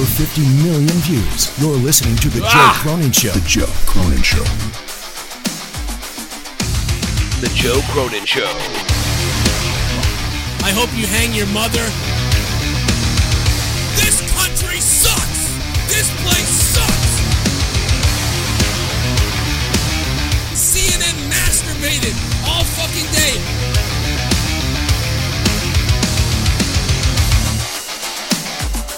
over 50 million views. You're listening to The Joe Cronin Show. The Joe Cronin Show. The Joe Cronin Show. I hope you hang your mother. This country sucks! This place sucks! CNN masturbated all fucking day.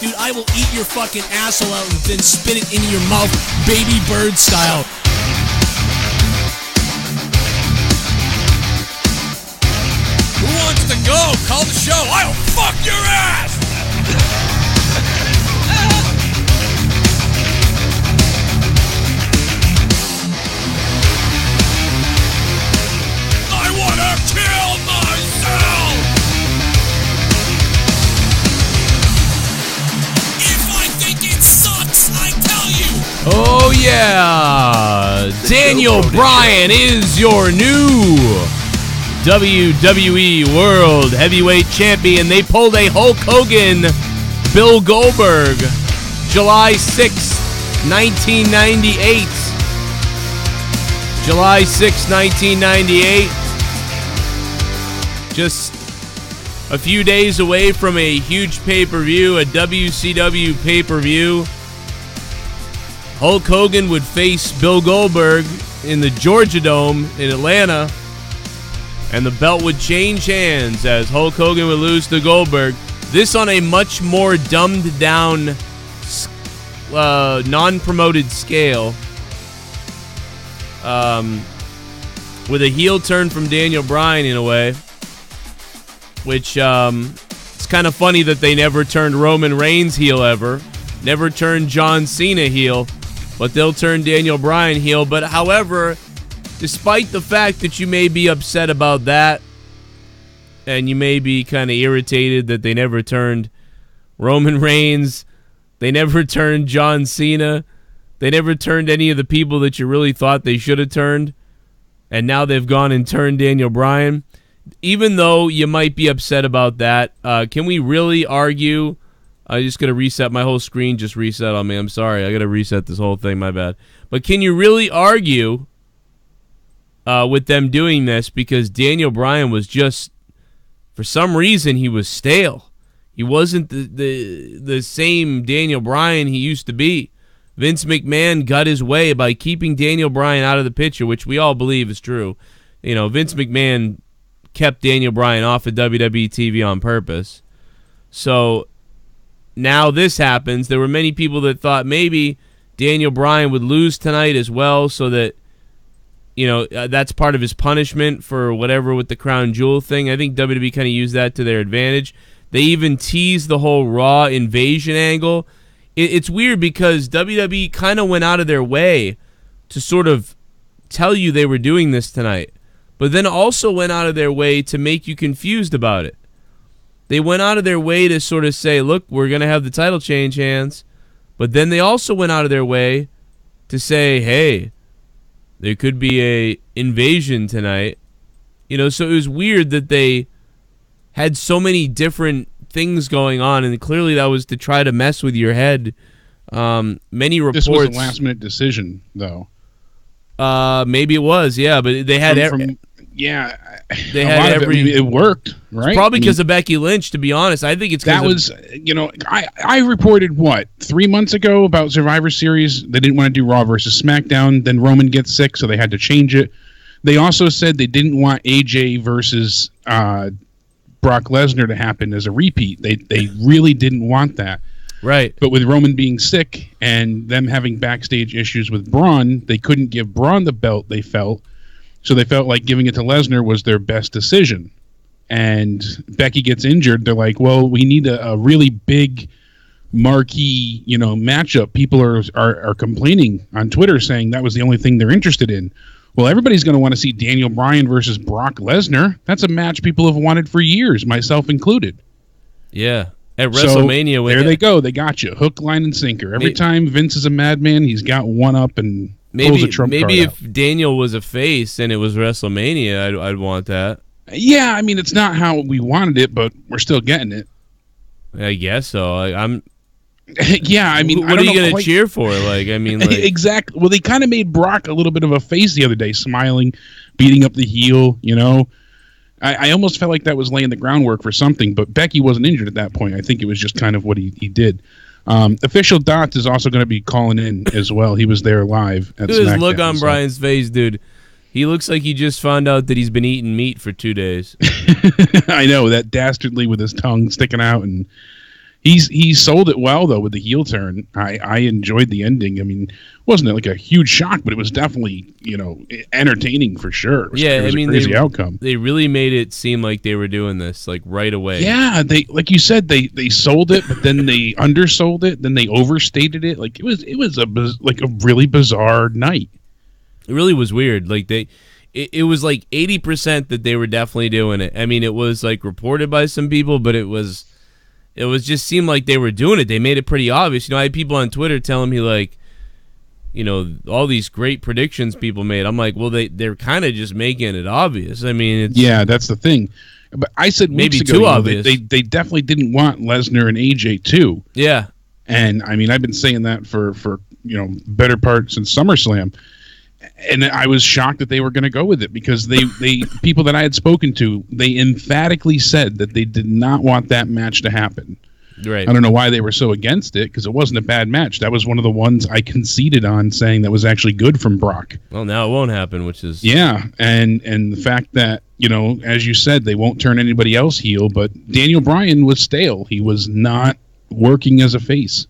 Dude, I will eat your fucking asshole out and then spit it into your mouth, baby bird style. Who wants to go? Call the show. I'll fuck your ass! I want to kill myself! If I think it sucks, I tell you! Oh, yeah! Daniel Bryan is your new WWE World Heavyweight Champion. They pulled a Hulk Hogan, Bill Goldberg, July 6, 1998. July 6, 1998. Just a few days away from a huge pay-per-view, a WCW pay-per-view. Hulk Hogan would face Bill Goldberg in the Georgia Dome in Atlanta. And the belt would change hands as Hulk Hogan would lose to Goldberg. This on a much more dumbed down, non-promoted scale. With a heel turn from Daniel Bryan in a way. Which, it's kind of funny that they never turned Roman Reigns heel ever. Never turned John Cena heel. But they'll turn Daniel Bryan heel. But however, despite the fact that you may be upset about that, and you may be kind of irritated that they never turned Roman Reigns, they never turned John Cena, they never turned any of the people that you really thought they should have turned, and now they've gone and turned Daniel Bryan. Even though you might be upset about that, can we really argue? I just got to reset my whole screen. Just reset on me. I'm sorry. I got to reset this whole thing. My bad. But can you really argue with them doing this, because Daniel Bryan was just, for some reason, he was stale. He wasn't the same Daniel Bryan he used to be. Vince McMahon got his way by keeping Daniel Bryan out of the picture, which we all believe is true. You know, Vince McMahon kept Daniel Bryan off of WWE TV on purpose. So now this happens. There were many people that thought maybe Daniel Bryan would lose tonight as well, so that, you know, that's part of his punishment for whatever with the crown jewel thing. I think WWE kind of used that to their advantage. They even teased the whole Raw invasion angle. It's weird because WWE kind of went out of their way to sort of tell you they were doing this tonight, but then also went out of their way to make you confused about it. They went out of their way to sort of say, look, we're going to have the title change hands, but then they also went out of their way to say, hey, there could be a invasion tonight. You know, so it was weird that they had so many different things going on, and clearly that was to try to mess with your head. Many reports. This was a last-minute decision, though. Maybe it was, yeah, but they had they had every. It worked, right? Probably because of Becky Lynch, to be honest. I think it's that was, you know, I reported 3 months ago about Survivor Series. They didn't want to do Raw versus SmackDown. Then Roman gets sick, so they had to change it. They also said they didn't want AJ versus Brock Lesnar to happen as a repeat. They really didn't want that. Right. But with Roman being sick and them having backstage issues with Braun, they couldn't give Braun the belt, they felt. So they felt like giving it to Lesnar was their best decision. And Becky gets injured. They're like, well, we need a really big marquee, you know, matchup. People are complaining on Twitter saying that was the only thing they're interested in. Well, everybody's going to want to see Daniel Bryan versus Brock Lesnar. That's a match people have wanted for years, myself included. Yeah. At WrestleMania. So there they go. They got you. Hook, line, and sinker. Every time Vince is a madman, he's got one up and pulls a trump card Maybe if out. Daniel was a face and it was WrestleMania, I'd want that. Yeah, I mean, it's not how we wanted it, but we're still getting it. I guess so. Yeah, I mean, what are you going to cheer for? Like, I mean, like, exactly. Well, they kind of made Brock a little bit of a face the other day, smiling, beating up the heel. You know, I almost felt like that was laying the groundwork for something. But Becky wasn't injured at that point. I think it was just kind of what he did. Official Dots is also going to be calling in as well. He was there live at SmackDown. Look on Brian's face, dude. He looks like he just found out that he's been eating meat for 2 days. I know, that dastardly with his tongue sticking out, and he sold it well though with the heel turn. I enjoyed the ending. I mean, wasn't like a huge shock, but it was definitely, you know, entertaining for sure. It was a crazy outcome. They really made it seem like they were doing this like right away. Yeah, they, like you said, they sold it, but then they undersold it, then they overstated it. Like it was a really bizarre night. It really was weird. Like it was like 80% that they were definitely doing it. I mean, it was like reported by some people, but it was just seemed like they were doing it. They made it pretty obvious. You know, I had people on Twitter telling me like, you know, all these great predictions people made. I'm like, well, they're kind of just making it obvious. I mean, yeah, that's the thing. But I said maybe weeks ago, too obvious. They definitely didn't want Lesnar and AJ too. Yeah, and I mean, I've been saying that for you know, better part since SummerSlam. And I was shocked that they were going to go with it because they people that I had spoken to, they emphatically said that they did not want that match to happen. Right. I don't know why they were so against it, because it wasn't a bad match. That was one of the ones I conceded on, saying that was actually good from Brock. Well, now it won't happen, which is... Yeah, and the fact that, you know, as you said, they won't turn anybody else heel, but Daniel Bryan was stale. He was not working as a face.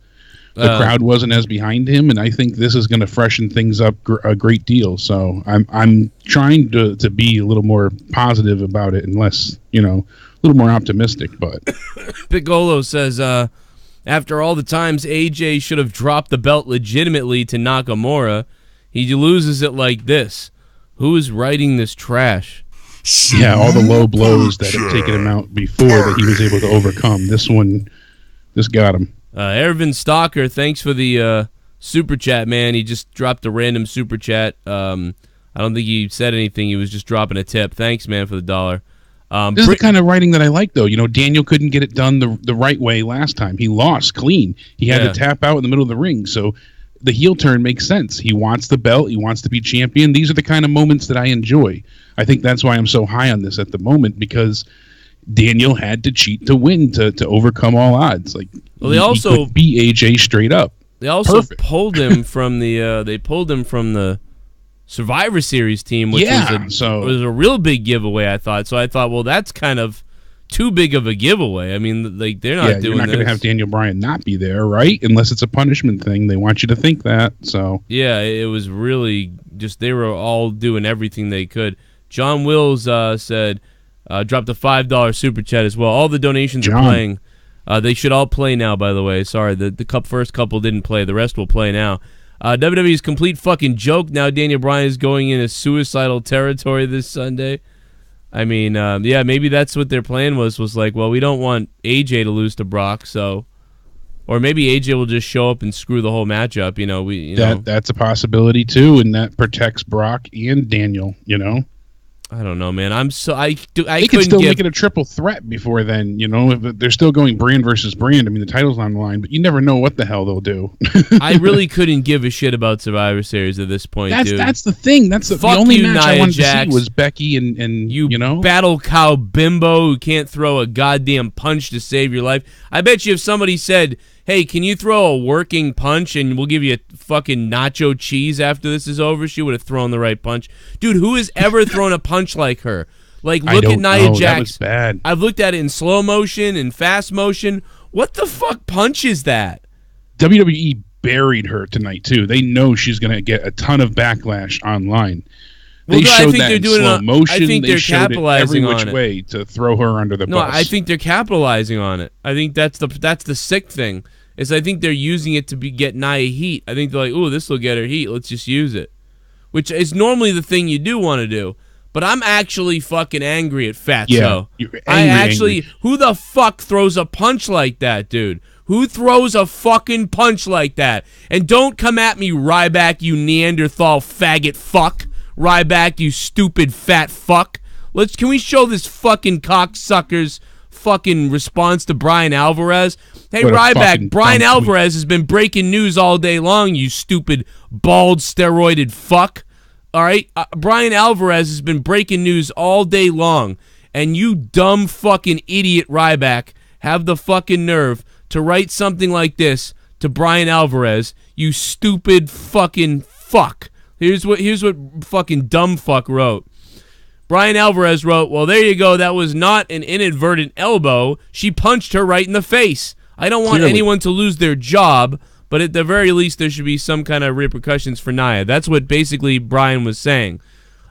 The crowd wasn't as behind him, and I think this is going to freshen things up a great deal. So I'm trying to be a little more positive about it and less, you know, a little more optimistic. But Piccolo says, after all the times AJ should have dropped the belt legitimately to Nakamura, he loses it like this. Who is writing this trash? Yeah, all the low blows that have taken him out before that he was able to overcome. This got him. Ervin Stalker, thanks for the super chat, man. He just dropped a random super chat. I don't think he said anything. He was just dropping a tip. Thanks, man, for the $1. This is the kind of writing that I like, though. You know, Daniel couldn't get it done the right way last time. He lost clean. He had to tap out in the middle of the ring. So the heel turn makes sense. He wants the belt. He wants to be champion. These are the kind of moments that I enjoy. I think that's why I'm so high on this at the moment, because Daniel had to cheat to win to overcome all odds. Like, well, they also beat AJ straight up. They also pulled him from the Survivor Series team, which was a real big giveaway, I thought. So I thought, well, that's kind of too big of a giveaway. I mean, like, they're not doing you're not going to have Daniel Bryan not be there, right? Unless it's a punishment thing. They want you to think that. So yeah, it was really just, they were all doing everything they could. John Wills said, dropped a $5 super chat as well. All the donations are playing. They should all play now, by the way. Sorry, the first couple didn't play. The rest will play now. WWE's complete fucking joke. Now Daniel Bryan is going into suicidal territory this Sunday. I mean, yeah, maybe that's what their plan was like, well, we don't want AJ to lose to Brock, so... Or maybe AJ will just show up and screw the whole matchup, you know. That's a possibility, too, and that protects Brock and Daniel, you know. I don't know, man. They could still make it a triple threat before then, you know. They're still going brand versus brand. I mean, the title's on the line, but you never know what the hell they'll do. I really couldn't give a shit about Survivor Series at this point, dude. That's the thing. That's the only match I wanted to see was Becky and you know, battle cow bimbo who can't throw a goddamn punch to save your life. I bet you if somebody said, hey, can you throw a working punch and we'll give you a fucking nacho cheese after this is over, she would have thrown the right punch. Dude, who has ever thrown a punch like her? Like, look at Nia Jax. That was bad. I've looked at it in slow motion and fast motion. What the fuck punch is that? WWE buried her tonight, too. They know she's going to get a ton of backlash online. They showed that in slow motion. I think they're capitalizing every which way to throw her under the bus. No, I think they're capitalizing on it. I think that's the sick thing. Is I think they're using it to get Nia heat. I think they're like, ooh, this will get her heat. Let's just use it. Which is normally the thing you do want to do. But I'm actually fucking angry at Fatso. Yeah, angry. Who the fuck throws a punch like that, dude? Who throws a fucking punch like that? And don't come at me, Ryback, you Neanderthal faggot fuck. Ryback, you stupid fat fuck. Can we show this fucking cocksucker's fucking response to Bryan Alvarez. Hey, What a Ryback, fucking Bryan dumb tweet. Alvarez has been breaking news all day long, you stupid, bald, steroided fuck. All right? Bryan Alvarez has been breaking news all day long, and you dumb fucking idiot, Ryback, have the fucking nerve to write something like this to Bryan Alvarez, you stupid fucking fuck. Here's what fucking dumb fuck wrote. Bryan Alvarez wrote, well, there you go. That was not an inadvertent elbow. She punched her right in the face. I don't want anyone to lose their job, but at the very least, there should be some kind of repercussions for Nia. That's what basically Bryan was saying.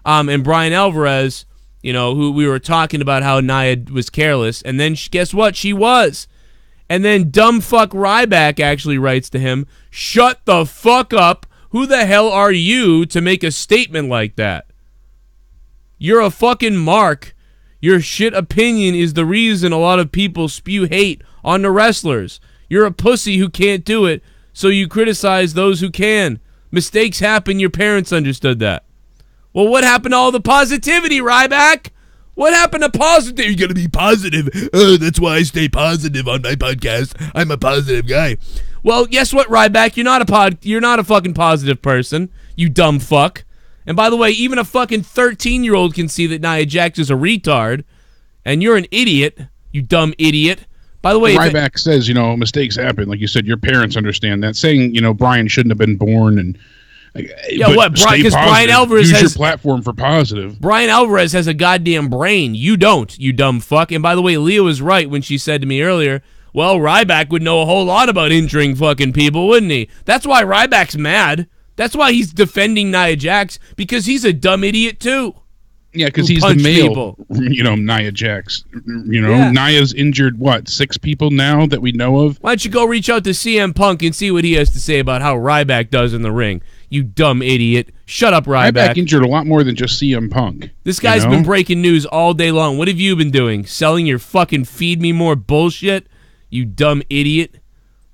And Bryan Alvarez, you know, who we were talking about how Nia was careless, and then guess what? She was. And then dumb fuck Ryback actually writes to him, shut the fuck up. Who the hell are you to make a statement like that? You're a fucking mark. Your shit opinion is the reason a lot of people spew hate on the wrestlers. You're a pussy who can't do it, so you criticize those who can. Mistakes happen. Your parents understood that. Well, what happened to all the positivity, Ryback? What happened to positive? You're going to be positive. That's why I stay positive on my podcast. I'm a positive guy. Well, guess what, Ryback? You're not a fucking positive person, you dumb fuck. And by the way, even a fucking 13-year-old can see that Nia Jax is a retard, and you're an idiot, you dumb idiot. By the way, Ryback says, you know, mistakes happen. Like you said, your parents understand that. Saying, you know, Bryan shouldn't have been born and yeah, what? Because Bryan Alvarez use has your platform for positive. Bryan Alvarez has a goddamn brain. You don't, you dumb fuck. And by the way, Leah was right when she said to me earlier, well, Ryback would know a whole lot about injuring fucking people, wouldn't he? That's why Ryback's mad. That's why he's defending Nia Jax, because he's a dumb idiot too. Yeah, because he's the male, you know, Nia Jax. You know, Nia's injured, what, 6 people now that we know of? Why don't you go reach out to CM Punk and see what he has to say about how Ryback does in the ring, you dumb idiot. Shut up, Ryback. Ryback injured a lot more than just CM Punk. This guy's been breaking news all day long. What have you been doing? Selling your fucking feed me more bullshit? You dumb idiot.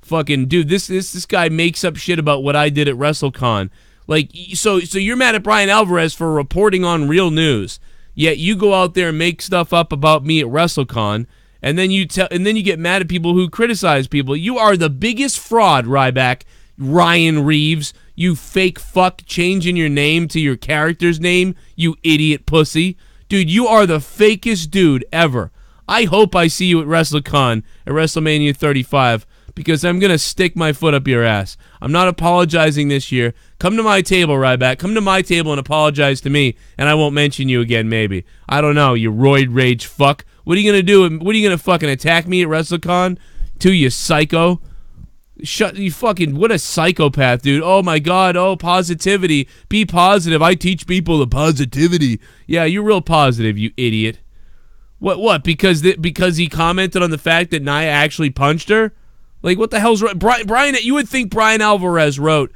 Fucking dude, this guy makes up shit about what I did at WrestleCon. Like, so you're mad at Bryan Alvarez for reporting on real news, yet you go out there and make stuff up about me at WrestleCon, and then you get mad at people who criticize people. You are the biggest fraud, Ryback. Ryan Reeves, you fake fuck, changing your name to your character's name, you idiot pussy. Dude, you are the fakest dude ever. I hope I see you at WrestleCon at WrestleMania 35. Because I'm going to stick my foot up your ass. I'm not apologizing this year. Come to my table, Ryback. Come to my table and apologize to me, and I won't mention you again, maybe. I don't know, you roid rage fuck. What are you going to do? What are you going to fucking attack me at WrestleCon? You psycho? You fucking, what a psychopath, dude. Oh, my God. Oh, positivity. Be positive. I teach people the positivity. Yeah, you're real positive, you idiot. What? Because he commented on the fact that Nia actually punched her? Like, what the hell's right? Bryan, you would think Bryan Alvarez wrote,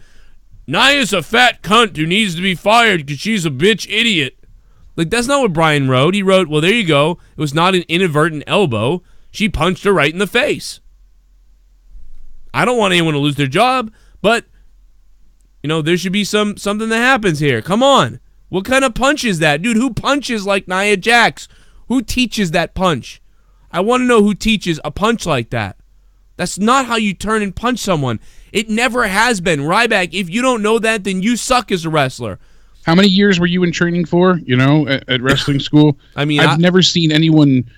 Nia's a fat cunt who needs to be fired because she's a bitch idiot. Like, that's not what Bryan wrote. He wrote, well, there you go. It was not an inadvertent elbow. She punched her right in the face. I don't want anyone to lose their job, but, you know, there should be something that happens here. Come on. What kind of punch is that? Dude, who punches like Nia Jax? Who teaches that punch? I want to know who teaches a punch like that. That's not how you turn and punch someone. It never has been. Ryback, if you don't know that, then you suck as a wrestler. How many years were you in training for, you know, at wrestling school? I mean, I've never seen anyone,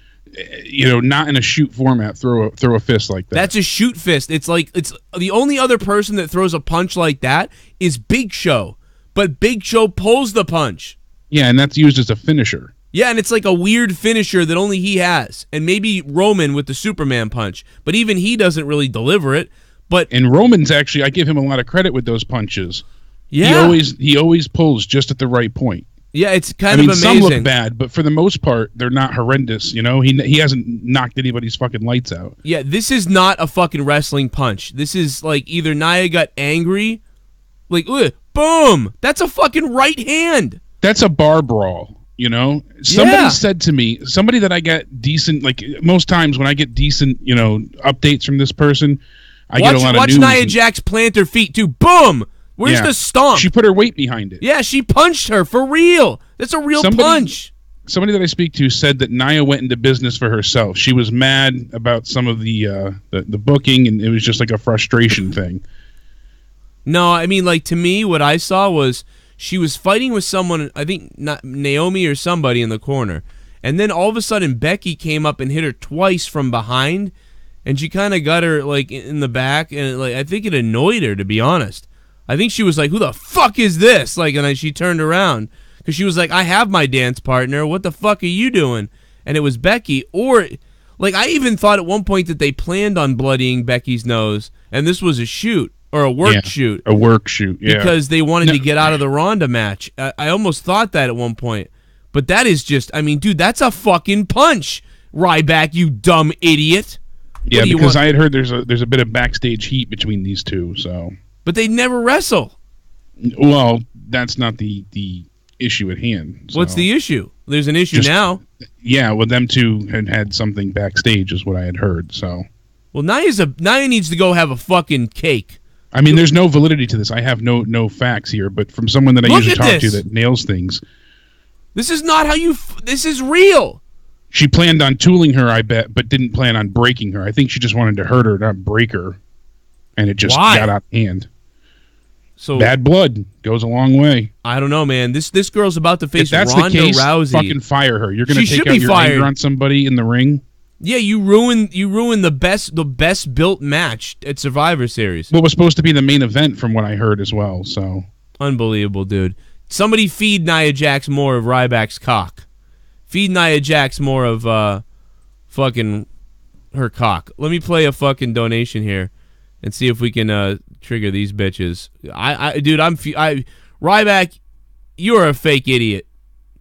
you know, not in a shoot format throw a fist like that. That's a shoot fist. It's the only other person that throws a punch like that is Big Show. But Big Show pulls the punch. Yeah, and that's used as a finisher. Yeah, and it's like a weird finisher that only he has. And maybe Roman with the Superman punch. But even he doesn't really deliver it. And Roman's actually, I give him a lot of credit with those punches. Yeah. He always pulls just at the right point. Yeah, it's kind of amazing. Some look bad, but for the most part, they're not horrendous. You know, he hasn't knocked anybody's fucking lights out. Yeah, this is not a fucking wrestling punch. This is like either Nia got angry, like, boom! That's a fucking right hand. That's a bar brawl. You know, somebody said to me, somebody that I get decent, like most times when I get decent, you know, updates from this person, I get a lot of news. Watch Nia Jax plant her feet too. Boom! Where's the stomp? She put her weight behind it. Yeah, she punched her for real. That's a real punch. somebody that I speak to said that Nia went into business for herself. She was mad about some of the booking, and it was just like a frustration thing. No, I mean, like, to me, what I saw was she was fighting with someone, I think Naomi or somebody in the corner, and then all of a sudden Becky came up and hit her twice from behind, and she kind of got her like in the back, and like I think it annoyed her, to be honest. I think she was like, "Who the fuck is this?" Like, and she turned around because she was like, "I have my dance partner. What the fuck are you doing?" And it was Becky. Or, like, I even thought at one point that they planned on bloodying Becky's nose, and this was a shoot. Or a work shoot. A work shoot, yeah. Because they wanted to get out of the Ronda match. I almost thought that at one point. But that is just, I mean, dude, that's a fucking punch, Ryback, you dumb idiot. Yeah, because I had heard there's a bit of backstage heat between these two, so. But they never wrestle. Well, that's not the issue at hand. So. What's the issue? There's an issue now. Yeah, well, them two had something backstage is what I had heard, so. Well, Nia needs to go have a fucking cake. I mean, there's no validity to this. I have no facts here, but from someone that I usually talk to that nails things. This is not how you... This is real. She planned on tooling her, I bet, but didn't plan on breaking her. I think she just wanted to hurt her, not break her. And it just got out of hand. So bad blood goes a long way. I don't know, man. This girl's about to face Ronda Rousey. Fucking fire her. You're going to take out your anger on somebody in the ring? Yeah, you ruin the best built match at Survivor Series. What was supposed to be the main event, from what I heard as well. So unbelievable, dude. Somebody feed Nia Jax more of Ryback's cock. Feed Nia Jax more of fucking her cock. Let me play a fucking donation here and see if we can trigger these bitches. Dude, Ryback, you're a fake idiot.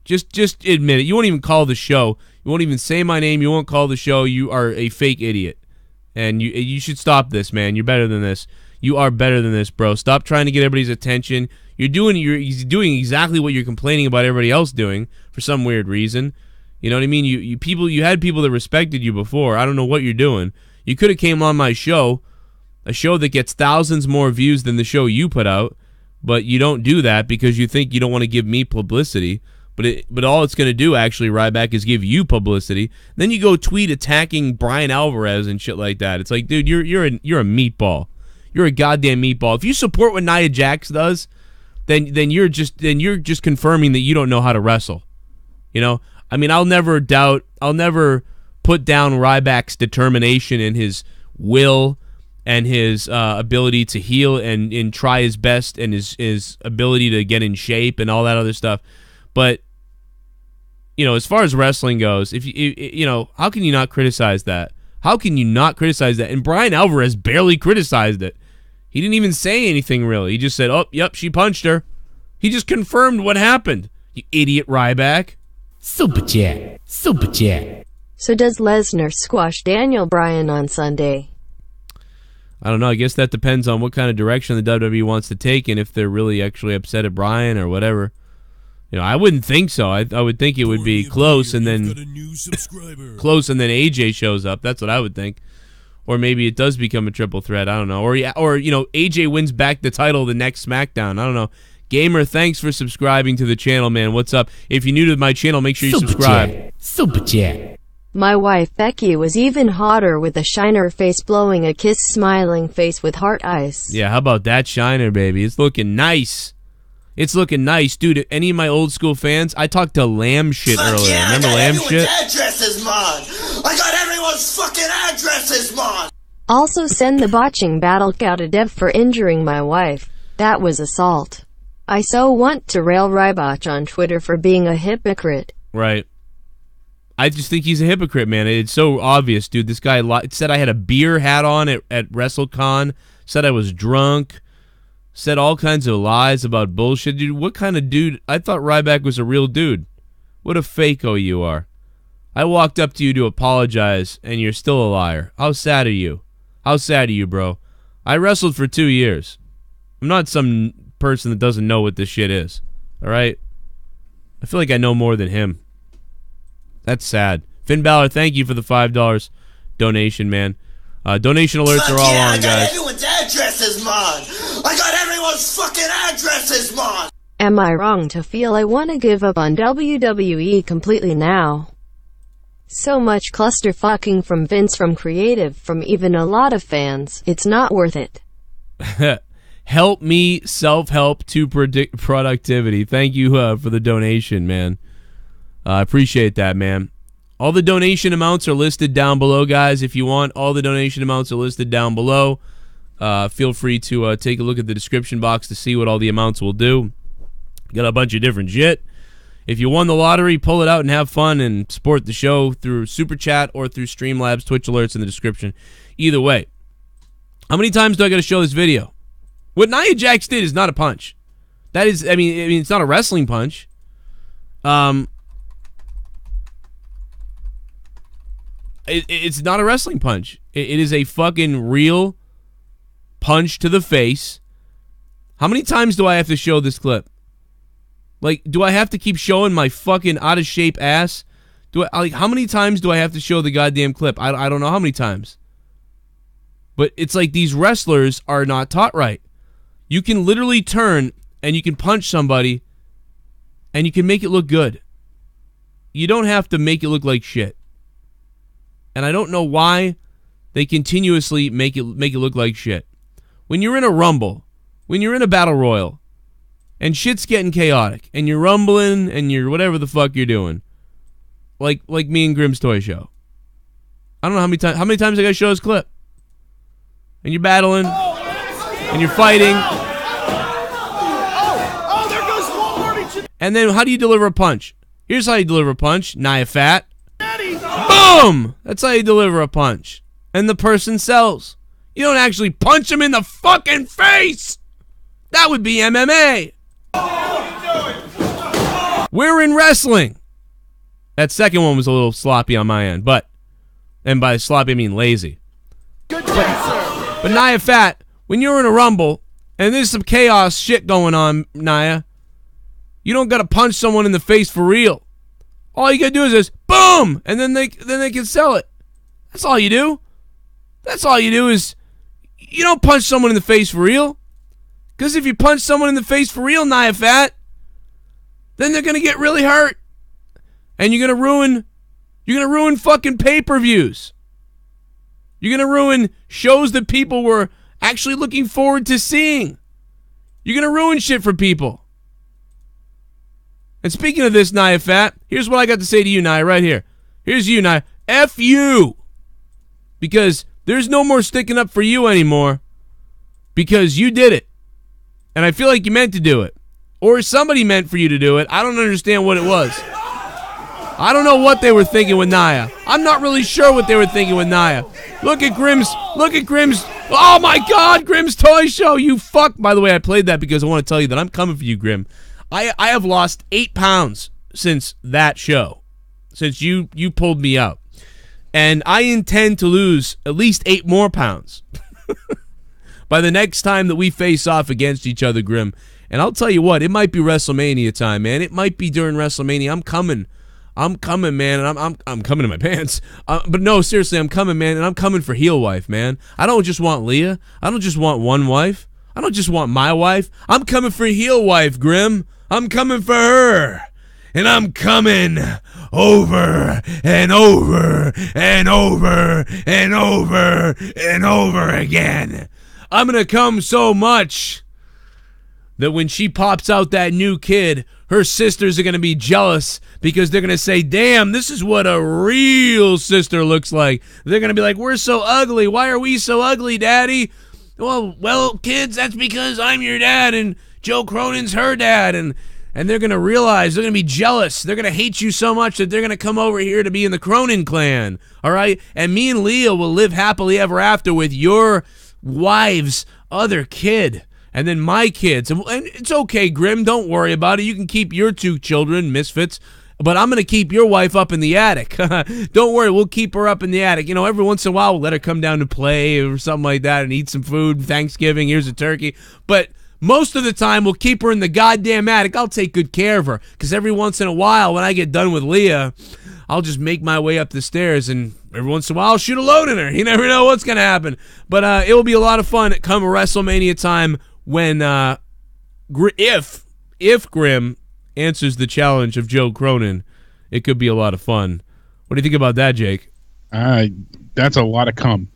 Just admit it. You won't even call the show. You won't even say my name. You won't call the show. You are a fake idiot. And you should stop this, man. You're better than this. You are better than this, bro. Stop trying to get everybody's attention. He's doing exactly what you're complaining about everybody else doing for some weird reason. You know what I mean? You had people that respected you before. I don't know what you're doing. You could have came on my show, a show that gets thousands more views than the show you put out, but you don't do that because you think you don't want to give me publicity. But all it's going to do, actually, Ryback, is give you publicity. Then you go tweet attacking Bryan Alvarez and shit like that. It's like, dude, you're a meatball. You're a goddamn meatball. If you support what Nia Jax does, then you're just confirming that you don't know how to wrestle. You know, I mean, I'll never put down Ryback's determination and his will and his ability to heal and try his best and his ability to get in shape and all that other stuff. But, you know, as far as wrestling goes, if you know, how can you not criticize that? How can you not criticize that? And Bryan Alvarez barely criticized it. He didn't even say anything, really. He just said, oh, yep, she punched her. He just confirmed what happened. You idiot, Ryback. Super chat. Super chat. So does Lesnar squash Daniel Bryan on Sunday? I don't know. I guess that depends on what kind of direction the WWE wants to take and if they're really actually upset at Bryan or whatever. You know, I wouldn't think so. I would think it would be close and then AJ shows up. That's what I would think. Or maybe it does become a triple threat. I don't know. Or you know, AJ wins back the title the next SmackDown. I don't know. Gamer, thanks for subscribing to the channel, man. What's up? If you're new to my channel, make sure you subscribe. Super chat. My wife Becky was even hotter with a shiner face blowing a kiss smiling face with heart eyes. Yeah, how about that shiner, baby? It's looking nice. It's looking nice. Dude, any of my old school fans, I talked to Lamb Shit earlier. Yeah, remember Lamb Shit? Addresses, Mon. I got everyone's fucking addresses, Mon. Also send the botching battle cow to Dev for injuring my wife. That was assault. I so want to rail Rybotch on Twitter for being a hypocrite. Right. I just think he's a hypocrite, man. It's so obvious, dude. This guy said I had a beer hat on at WrestleCon, said I was drunk, said all kinds of lies about bullshit. Dude, what kind of dude? I thought Ryback was a real dude. What a fako you are. I walked up to you to apologize, and you're still a liar. How sad are you? How sad are you, bro? I wrestled for 2 years. I'm not some person that doesn't know what this shit is. All right? I feel like I know more than him. That's sad. Finn Balor, thank you for the $5 donation, man. Donation alerts are all on, guys. I got everyone's addresses, Mon. I got everyone's fucking addresses, Mon. Am I wrong to feel I want to give up on WWE completely now? So much clusterfucking from Vince, from creative, from even a lot of fans. It's not worth it. Help me self-help to productivity. Thank you for the donation, man. I appreciate that, man. All the donation amounts are listed down below, guys. If you want, all the donation amounts are listed down below. Feel free to take a look at the description box to see what all the amounts will do. Got a bunch of different shit. If you won the lottery, pull it out and have fun and support the show through Super Chat or through Streamlabs. Twitch alerts in the description. Either way. How many times do I got to show this video? What Nia Jax did is not a punch. That is, I mean, it's not a wrestling punch. It's not a wrestling punch. It is a fucking real punch to the face. How many times do I have to show this clip? Like, do I have to keep showing my fucking out-of-shape ass? How many times do I have to show the goddamn clip? I don't know how many times. But it's like these wrestlers are not taught right. You can literally turn and you can punch somebody and you can make it look good. You don't have to make it look like shit. And I don't know why they continuously make it look like shit. When you're in a rumble, when you're in a battle royal, and shit's getting chaotic, and you're rumbling, and you're whatever the fuck you're doing, like me and Grimm's Toy Show. I don't know how many times I gotta show this clip. And you're battling, and you're fighting. Oh, there goes Walmart. And then how do you deliver a punch? Here's how you deliver a punch. Nia Fat. Boom! That's how you deliver a punch. And the person sells. You don't actually punch him in the fucking face! That would be MMA. We're in wrestling. That second one was a little sloppy on my end, and by sloppy I mean lazy. Good job, sir. But Nia Fat, when you're in a rumble and there's some chaos shit going on, Nia, you don't gotta punch someone in the face for real. All you gotta do is this, boom, and then they can sell it. That's all you do. That's all you do is you don't punch someone in the face for real. Because if you punch someone in the face for real, Nia Fat, then they're gonna get really hurt, and you're gonna ruin fucking pay-per-views. You're gonna ruin shows that people were actually looking forward to seeing. You're gonna ruin shit for people. And speaking of this, Nia Fat, here's what I got to say to you, Nia, right here. Here's you, Nia. F you. Because there's no more sticking up for you anymore. Because you did it. And I feel like you meant to do it. Or somebody meant for you to do it. I don't understand what it was. I don't know what they were thinking with Nia. I'm not really sure what they were thinking with Nia. Look at Grimm's. Oh my God, Grimm's Toy Show. You fuck. By the way, I played that because I want to tell you that I'm coming for you, Grimm. I have lost 8 pounds since that show. Since you pulled me out. And I intend to lose at least 8 more pounds. By the next time that we face off against each other, Grimm. And I'll tell you what, it might be WrestleMania time, man. It might be during WrestleMania. I'm coming, man, and I'm coming in my pants. But no, seriously, I'm coming, man, and I'm coming for heel wife, man. I don't just want Leah. I don't just want one wife. I don't just want my wife. I'm coming for heel wife, Grimm. I'm coming for her. And I'm coming over and over and over and over and over again. I'm going to come so much that when she pops out that new kid, her sisters are going to be jealous because they're going to say, damn, this is what a real sister looks like. They're going to be like, we're so ugly. Why are we so ugly, Daddy? Well, kids, that's because I'm your dad and Joe Cronin's her dad. And they're going to realize, they're going to be jealous. They're going to hate you so much that they're going to come over here to be in the Cronin clan. All right? And me and Leah will live happily ever after with your wife's other kid. And then my kids. And it's okay, Grimm. Don't worry about it. You can keep your 2 children, misfits. But I'm going to keep your wife up in the attic. Don't worry. We'll keep her up in the attic. You know, every once in a while, we'll let her come down to play or something like that and eat some food. Thanksgiving, here's a turkey. But most of the time, we'll keep her in the goddamn attic. I'll take good care of her. Because every once in a while, when I get done with Leah, I'll just make my way up the stairs. And every once in a while, I'll shoot a load in her. You never know what's going to happen. But it will be a lot of fun come WrestleMania time when, if if Grim answers the challenge of Joe Cronin, it could be a lot of fun. What do you think about that, Jake? That's a lot of cum.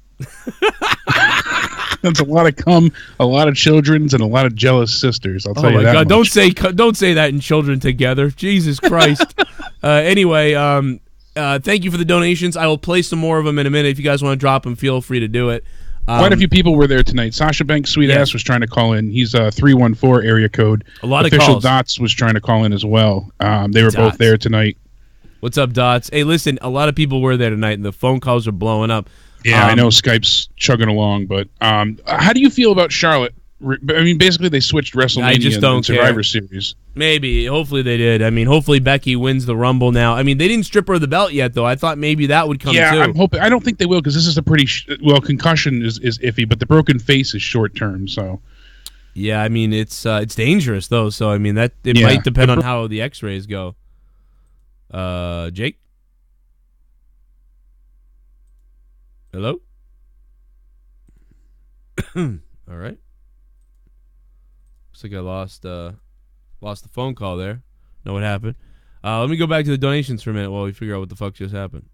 That's a lot of cum, a lot of children's, and a lot of jealous sisters. I'll tell you that. Oh my God! Don't say that in children together. Jesus Christ. Anyway, thank you for the donations. I will play some more of them in a minute. If you guys want to drop them, feel free to do it. Quite a few people were there tonight. Sasha Banks' sweet ass was trying to call in. He's 314 area code. A lot Official of calls. Dots was trying to call in as well. They were both there tonight. What's up, Dots? Hey, listen, a lot of people were there tonight, and the phone calls are blowing up. Yeah, I know Skype's chugging along, but how do you feel about Charlotte? I mean, basically they switched WrestleMania and Survivor Series. Maybe. Hopefully they did. I mean, hopefully Becky wins the Rumble now. I mean, they didn't strip her of the belt yet, though. I thought maybe that would come too. I'm hoping. I don't think they will, because this is a pretty concussion is iffy, but the broken face is short term. So yeah, I mean it's dangerous though. So I mean that it might depend on how the X-rays go. Jake. Hello? All right. Looks like I lost the phone call there. Know what happened. Let me go back to the donations for a minute while we figure out what the fuck just happened.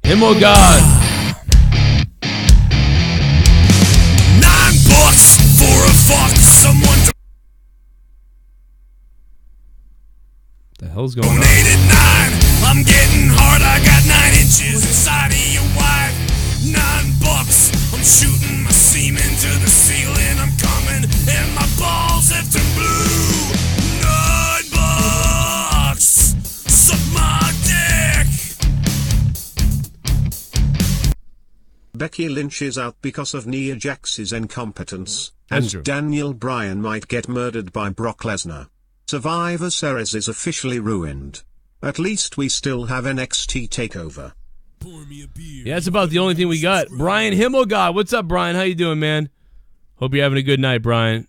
Himmel God. $9 for a fuck someone to The hell's going on? donated 9. I'm getting hard. I got 9 inches inside of your wife. $9. I'm shooting my semen to the ceiling. I'm coming and my balls have turned blue. $9. Suck my dick. Becky Lynch is out because of Nia Jax's incompetence, That's and true. Daniel Bryan might get murdered by Brock Lesnar. Survivor Series is officially ruined. At least we still have NXT TakeOver. Yeah, that's about the only thing we got. Brian Himmelgod. What's up, Brian? How you doing, man? Hope you're having a good night, Brian.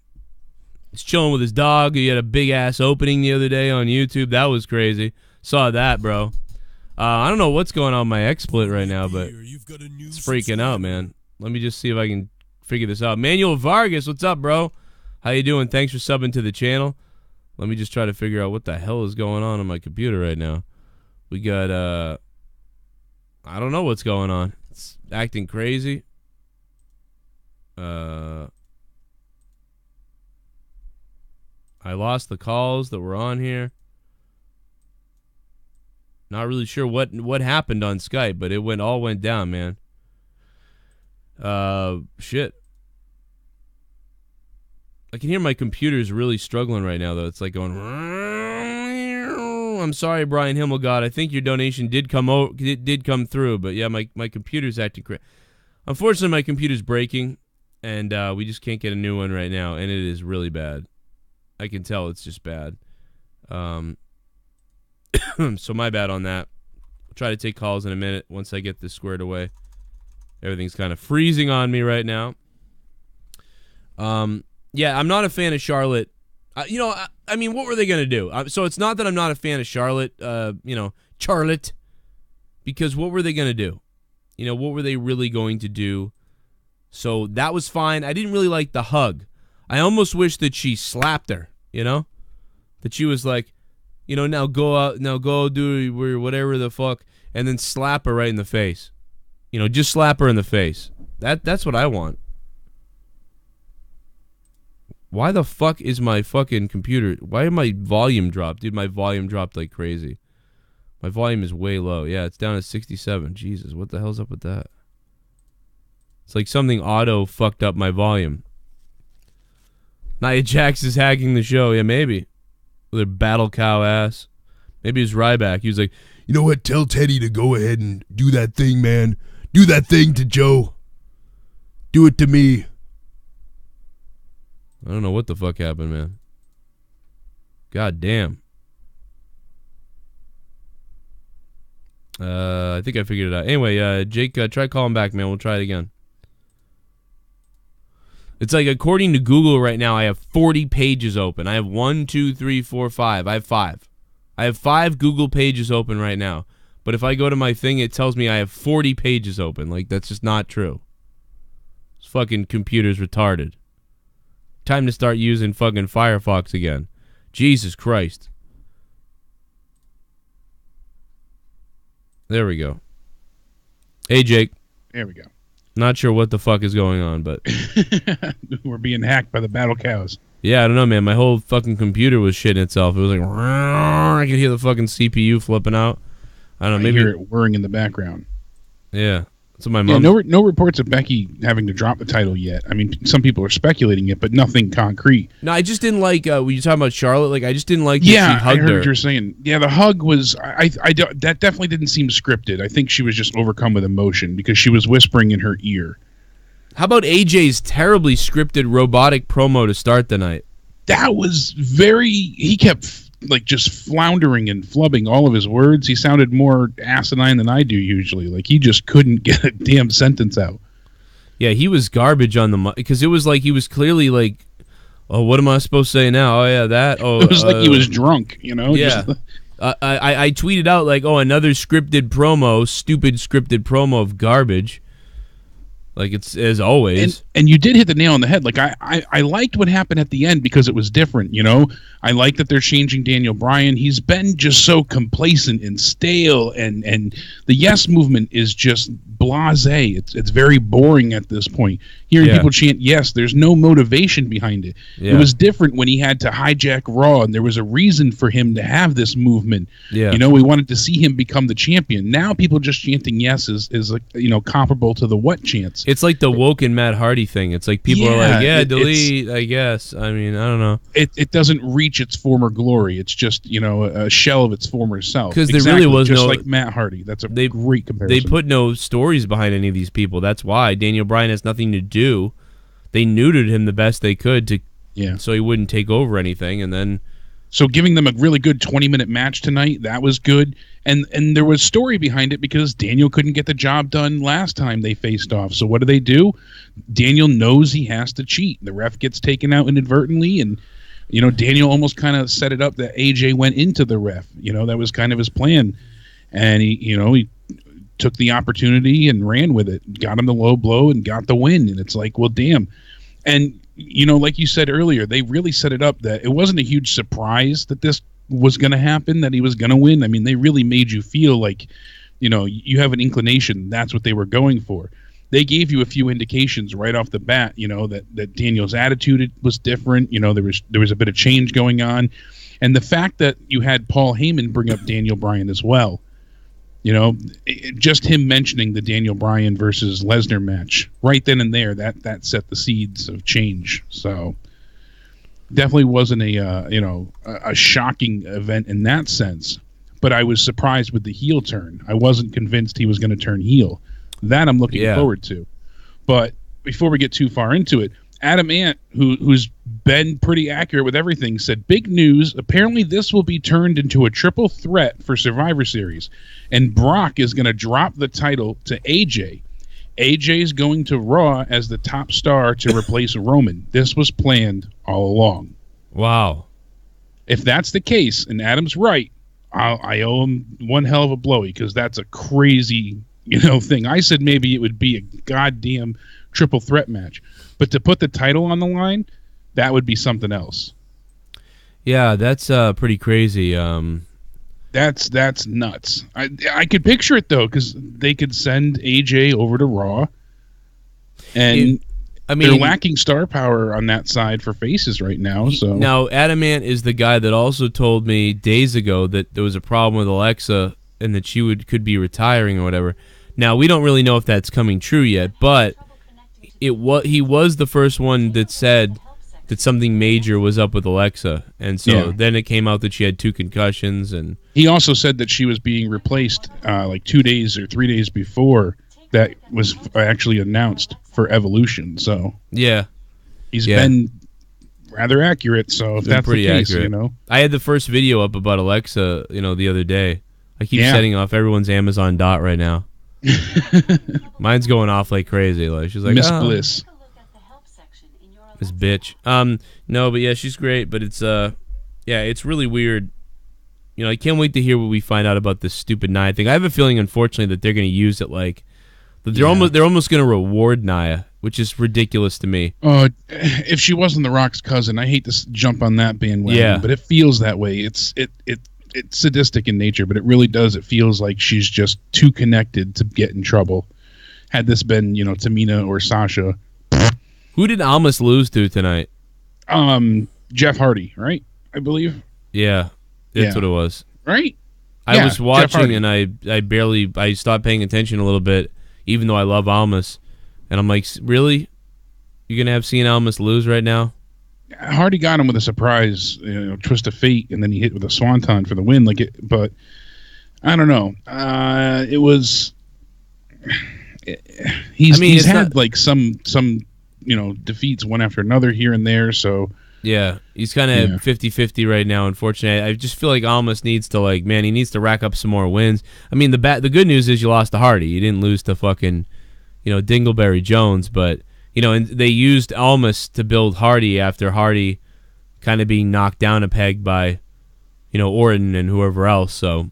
He's chilling with his dog. He had a big-ass opening the other day on YouTube. That was crazy. Saw that, bro. I don't know what's going on with my XSplit right now, but it's freaking out, man. Let me just see if I can figure this out. Manuel Vargas, what's up, bro? How you doing? Thanks for subbing to the channel. Let me just try to figure out what the hell is going on my computer right now. We got, I don't know what's going on. It's acting crazy. I lost the calls that were on here. Not really sure what happened on Skype, but it all went down, man. Shit. I can hear my computer's really struggling right now, though. It's like going. I'm sorry, Brian Himmelgod. I think your donation did come through, but yeah, my computer's acting crazy. Unfortunately, my computer's breaking, and we just can't get a new one right now, and it is really bad. I can tell it's just bad. So my bad on that. I'll try to take calls in a minute once I get this squared away. Everything's kind of freezing on me right now. Yeah, I'm not a fan of Charlotte. I mean, what were they going to do? So it's not that I'm not a fan of Charlotte, Charlotte, because what were they going to do? What were they really going to do? So that was fine. I didn't really like the hug. I almost wish that she slapped her, that she was like, now go out, now go do whatever the fuck, and then slap her right in the face. Just slap her in the face. That's what I want. Why the fuck is my fucking computer... Why did my volume drop? Dude, my volume dropped like crazy. My volume is way low. Yeah, it's down to 67. Jesus, what the hell's up with that? It's like something auto fucked up my volume. Nia Jax is hacking the show. Yeah, maybe. With her battle cow ass. Maybe it's Ryback. He was like, You know what? Tell Teddy to go ahead and do that thing, man. Do that thing to Joe. Do it to me. I don't know what the fuck happened, man. God damn. I think I figured it out. Anyway, Jake, try calling back, man. We'll try it again. It's like, according to Google right now, I have 40 pages open. I have 1, 2, 3, 4, 5. I have 5. I have 5 Google pages open right now. But if I go to my thing, it tells me I have 40 pages open. Like, that's just not true. This fucking computer's retarded. Time to start using fucking Firefox again. Jesus Christ. There we go. Hey, Jake. There we go. Not sure what the fuck is going on, but... We're being hacked by the battle cows. Yeah, I don't know, man. My whole fucking computer was shitting itself. It was like... I could hear the fucking CPU flipping out. I don't know, maybe... I hear it whirring in the background. Yeah. So my mom... Yeah, no reports of Becky having to drop the title yet. I mean, some people are speculating it, but nothing concrete. No, I just didn't like... when you talking about Charlotte, like, I just didn't like that yeah, she hugged I heard her. what you're saying. Yeah, the hug was... that definitely didn't seem scripted. I think she was just overcome with emotion because she was whispering in her ear. How about AJ's terribly scripted robotic promo to start the night? That was very... He kept... like just floundering and flubbing all of his words. He sounded more asinine than I do usually. Like he just couldn't get a damn sentence out. Yeah, he was garbage on the mic because it was like he was clearly like, "Oh, what am I supposed to say now? Oh yeah, that." Oh, it was like he was drunk, you know. Yeah. I tweeted out like, "Oh, another scripted promo, stupid scripted promo of garbage." Like it's as always. And you did hit the nail on the head. Like I liked what happened at the end because it was different, you know? I like that they're changing Daniel Bryan. He's been just so complacent and stale and the yes movement is just blasé. It's very boring at this point. Hearing people chant yes, there's no motivation behind it. Yeah. It was different when he had to hijack Raw and there was a reason for him to have this movement. Yeah. You know, we wanted to see him become the champion. Now people just chanting yes is like, you know, comparable to the what chants. It's like the woke and Matt Hardy thing. It's like people are like, yeah, delete, I guess. I mean, I don't know. It doesn't reach its former glory. It's just, you know, a shell of its former self. Because there really was just no... like Matt Hardy. That's a great comparison. They put no stories behind any of these people. That's why. Daniel Bryan has nothing to do. They neutered him the best they could so he wouldn't take over anything, and then... So giving them a really good 20-minute match tonight, that was good. And there was story behind it because Daniel couldn't get the job done last time they faced off. So what do? Daniel knows he has to cheat. The ref gets taken out inadvertently, and you know Daniel almost kind of set it up that AJ went into the ref. You know, that was kind of his plan. And he took the opportunity and ran with it, got him the low blow and got the win. And it's like, well, damn. And you know, like you said earlier, they really set it up that it wasn't a huge surprise that this was going to happen, that he was going to win. I mean, they really made you feel like, you know, you have an inclination that's what they were going for. They gave you a few indications right off the bat, you know, that Daniel's attitude was different. You know, there was a bit of change going on. And the fact that you had Paul Heyman bring up Daniel Bryan as well, you know, just him mentioning the Daniel Bryan versus Lesnar match right then and there, that set the seeds of change. So definitely wasn't a shocking event in that sense. But I was surprised with the heel turn. I wasn't convinced he was going to turn heel. That I'm looking forward to. But before we get too far into it, Adam Ant, who's been pretty accurate with everything, said, big news, apparently this will be turned into a triple threat for Survivor Series. And Brock is going to drop the title to AJ. AJ is going to Raw as the top star to replace Roman. This was planned all along. Wow. If that's the case, and Adam's right, I owe him one hell of a blowy, because that's a crazy, thing. I said maybe it would be a goddamn triple threat match. But to put the title on the line, that would be something else. Yeah, that's pretty crazy. That's nuts. I could picture it, though, because they could send AJ over to Raw. And they're lacking star power on that side for faces right now. So now, Adamant is the guy that also told me days ago that there was a problem with Alexa and that she could be retiring or whatever. Now, we don't really know if that's coming true yet, but he was the first one that said that something major was up with Alexa, and so then it came out that she had 2 concussions, and he also said that she was being replaced like 2 days or 3 days before that was actually announced for Evolution. So he's been rather accurate. So if that's the case, accurate. I had the first video up about Alexa, the other day. I keep setting off everyone's Amazon Dot right now. Mine's going off like crazy. Like she's like Miss Bliss. This bitch. No, but yeah, she's great. But it's it's really weird. I can't wait to hear what we find out about this stupid Nia thing. I have a feeling, unfortunately, that they're going to use it like that. They're almost going to reward Nia, which is ridiculous to me. If she wasn't The Rock's cousin, I hate to jump on that bandwagon, but it feels that way. It's sadistic in nature, but it really does. It feels like she's just too connected to get in trouble. Had this been, Tamina or Sasha. Who did Almas lose to tonight? Jeff Hardy, right? I believe. Yeah, that's what it was. Right? I was watching and I stopped paying attention a little bit, even though I love Almas. And I'm like, really? You're going to have Cien Almas lose right now? Hardy got him with a surprise, twist of fate, and then he hit with a swanton for the win. But I don't know. It was. He's had some defeats one after another here and there. So yeah, he's kind of 50-50 right now. Unfortunately, I just feel like Almas needs to he needs to rack up some more wins. I mean, the good news is you lost to Hardy. You didn't lose to fucking Dingleberry Jones, but. And they used Almas to build Hardy after Hardy kind of being knocked down a peg by, Orton and whoever else. So,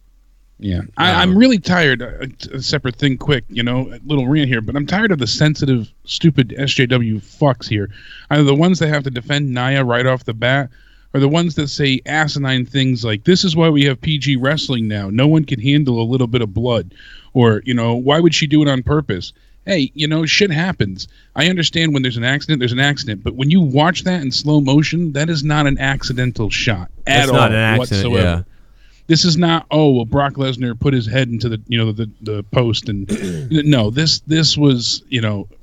yeah, I'm really tired. A separate thing, quick, a little rant here, but I'm tired of the sensitive, stupid SJW fucks here. Either the ones that have to defend Nia right off the bat, or the ones that say asinine things like, "This is why we have PG wrestling now. No one can handle a little bit of blood," or why would she do it on purpose? Hey, shit happens. I understand when there's an accident, but when you watch that in slow motion, that is not an accidental shot at all whatsoever. Yeah. This is not, Brock Lesnar put his head into the post and no, this was,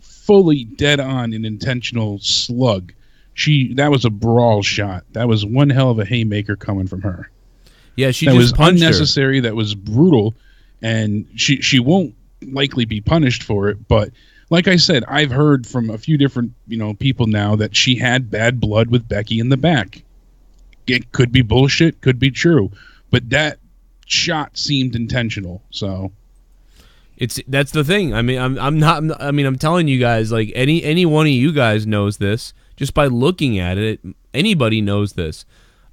fully dead on an intentional slug. That was a brawl shot. That was one hell of a haymaker coming from her. Yeah, that was punched unnecessary, her. That was brutal, and she won't likely be punished for it, but like I said, I've heard from a few different people now that she had bad blood with Becky in the back. It could be bullshit, could be true, but that shot seemed intentional. So that's the thing. I mean, I'm telling you guys, like any one of you guys knows this just by looking at it. Anybody knows this.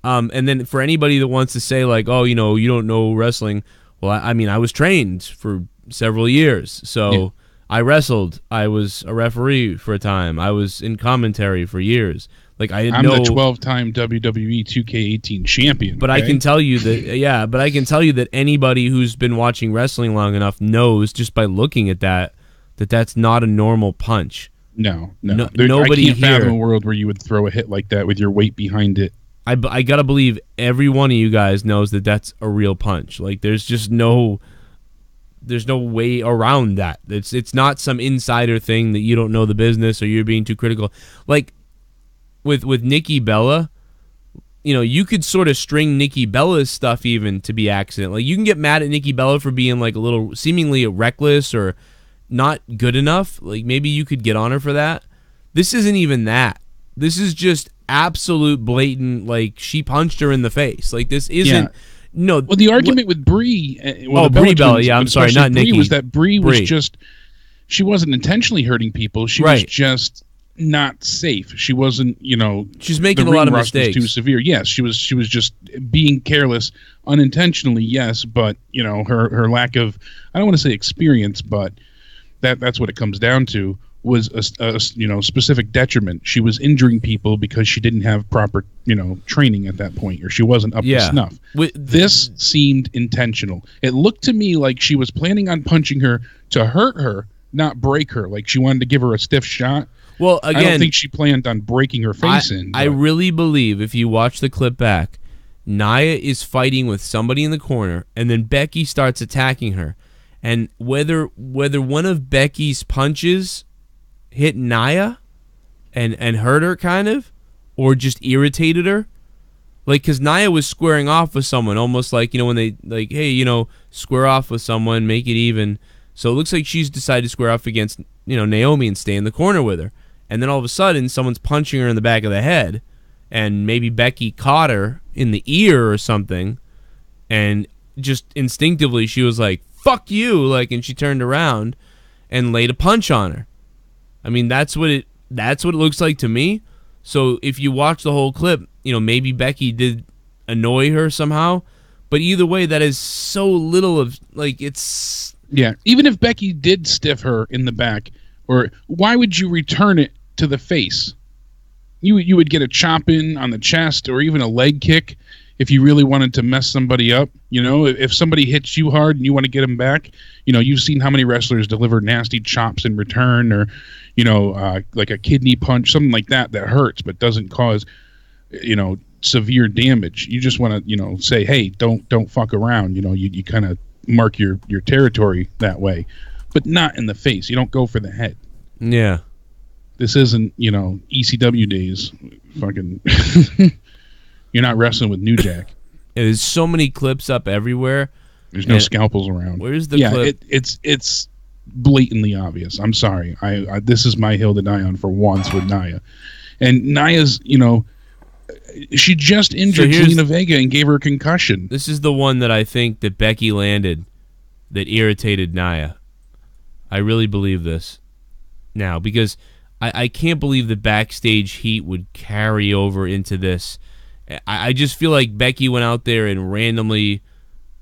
And then for anybody that wants to say like, you don't know wrestling, well, I was trained for several years, so I wrestled. I was a referee for a time. I was in commentary for years. Like I'm the 12-time WWE 2K18 champion. But okay? I can tell you that But I can tell you that anybody who's been watching wrestling long enough knows just by looking at that's not a normal punch. No. Nobody I can't fathom a world where you would throw a hit like that with your weight behind it. I gotta believe every one of you guys knows that that's a real punch. Like there's no way around that. It's not some insider thing that you don't know the business or you're being too critical. Like with Nikki Bella, you could sort of string Nikki Bella's stuff even to be accident. Like you can get mad at Nikki Bella for being like a little seemingly reckless or not good enough. Like maybe you could get on her for that. This isn't even that. This is just absolute blatant, like she punched her in the face. Like this isn't. Yeah. No, well, the argument with Brie, Brie Bella, I'm sorry, not Nikki. Was that Brie was just, she wasn't intentionally hurting people. She was just not safe. She wasn't, she's making a lot of mistakes. Was too severe. Yes, she was just being careless unintentionally. Yes, but her lack of, I don't want to say experience, but that's what it comes down to. Was a specific detriment. She was injuring people because she didn't have proper training at that point, or she wasn't up to snuff. This seemed intentional. It looked to me like she was planning on punching her to hurt her, not break her. Like she wanted to give her a stiff shot. Well, again, I don't think she planned on breaking her face in. I really believe if you watch the clip back, Nia is fighting with somebody in the corner, and then Becky starts attacking her, and whether one of Becky's punches hit Nia and hurt her kind of, or just irritated her, like because Nia was squaring off with someone almost like when they like, hey, square off with someone, make it even. So it looks like she's decided to square off against Naomi and stay in the corner with her, and then all of a sudden someone's punching her in the back of the head, and maybe Becky caught her in the ear or something, and just instinctively she was like, fuck you, like, and she turned around and laid a punch on her. I mean, that's what it looks like to me. So if you watch the whole clip, maybe Becky did annoy her somehow, But either way, that is so little of, like, it's... Yeah, even if Becky did stiff her in the back, or why would you return it to the face? You would get a chop in on the chest or even a leg kick if you really wanted to mess somebody up. You know, if somebody hits you hard and you want to get them back, you know, you've seen how many wrestlers deliver nasty chops in return, or, you know, like a kidney punch, something like that hurts but doesn't cause, you know, severe damage. You just want to, you know, say, hey, don't fuck around. You know, you kind of mark your territory that way, but not in the face. You don't go for the head. Yeah. This isn't, you know, ECW days. Fucking, you're not wrestling with New Jack. There's so many clips up everywhere. There's no scalpels around. Where's the clip? It's blatantly obvious. I'm sorry. I this is my hill to die on for once with Nia. And Nia's, you know, she just injured Zelina Vega and gave her a concussion. This is the one that I think that Becky landed that irritated Nia. I really believe this now, because I can't believe the backstage heat would carry over into this. I just feel like Becky went out there and randomly,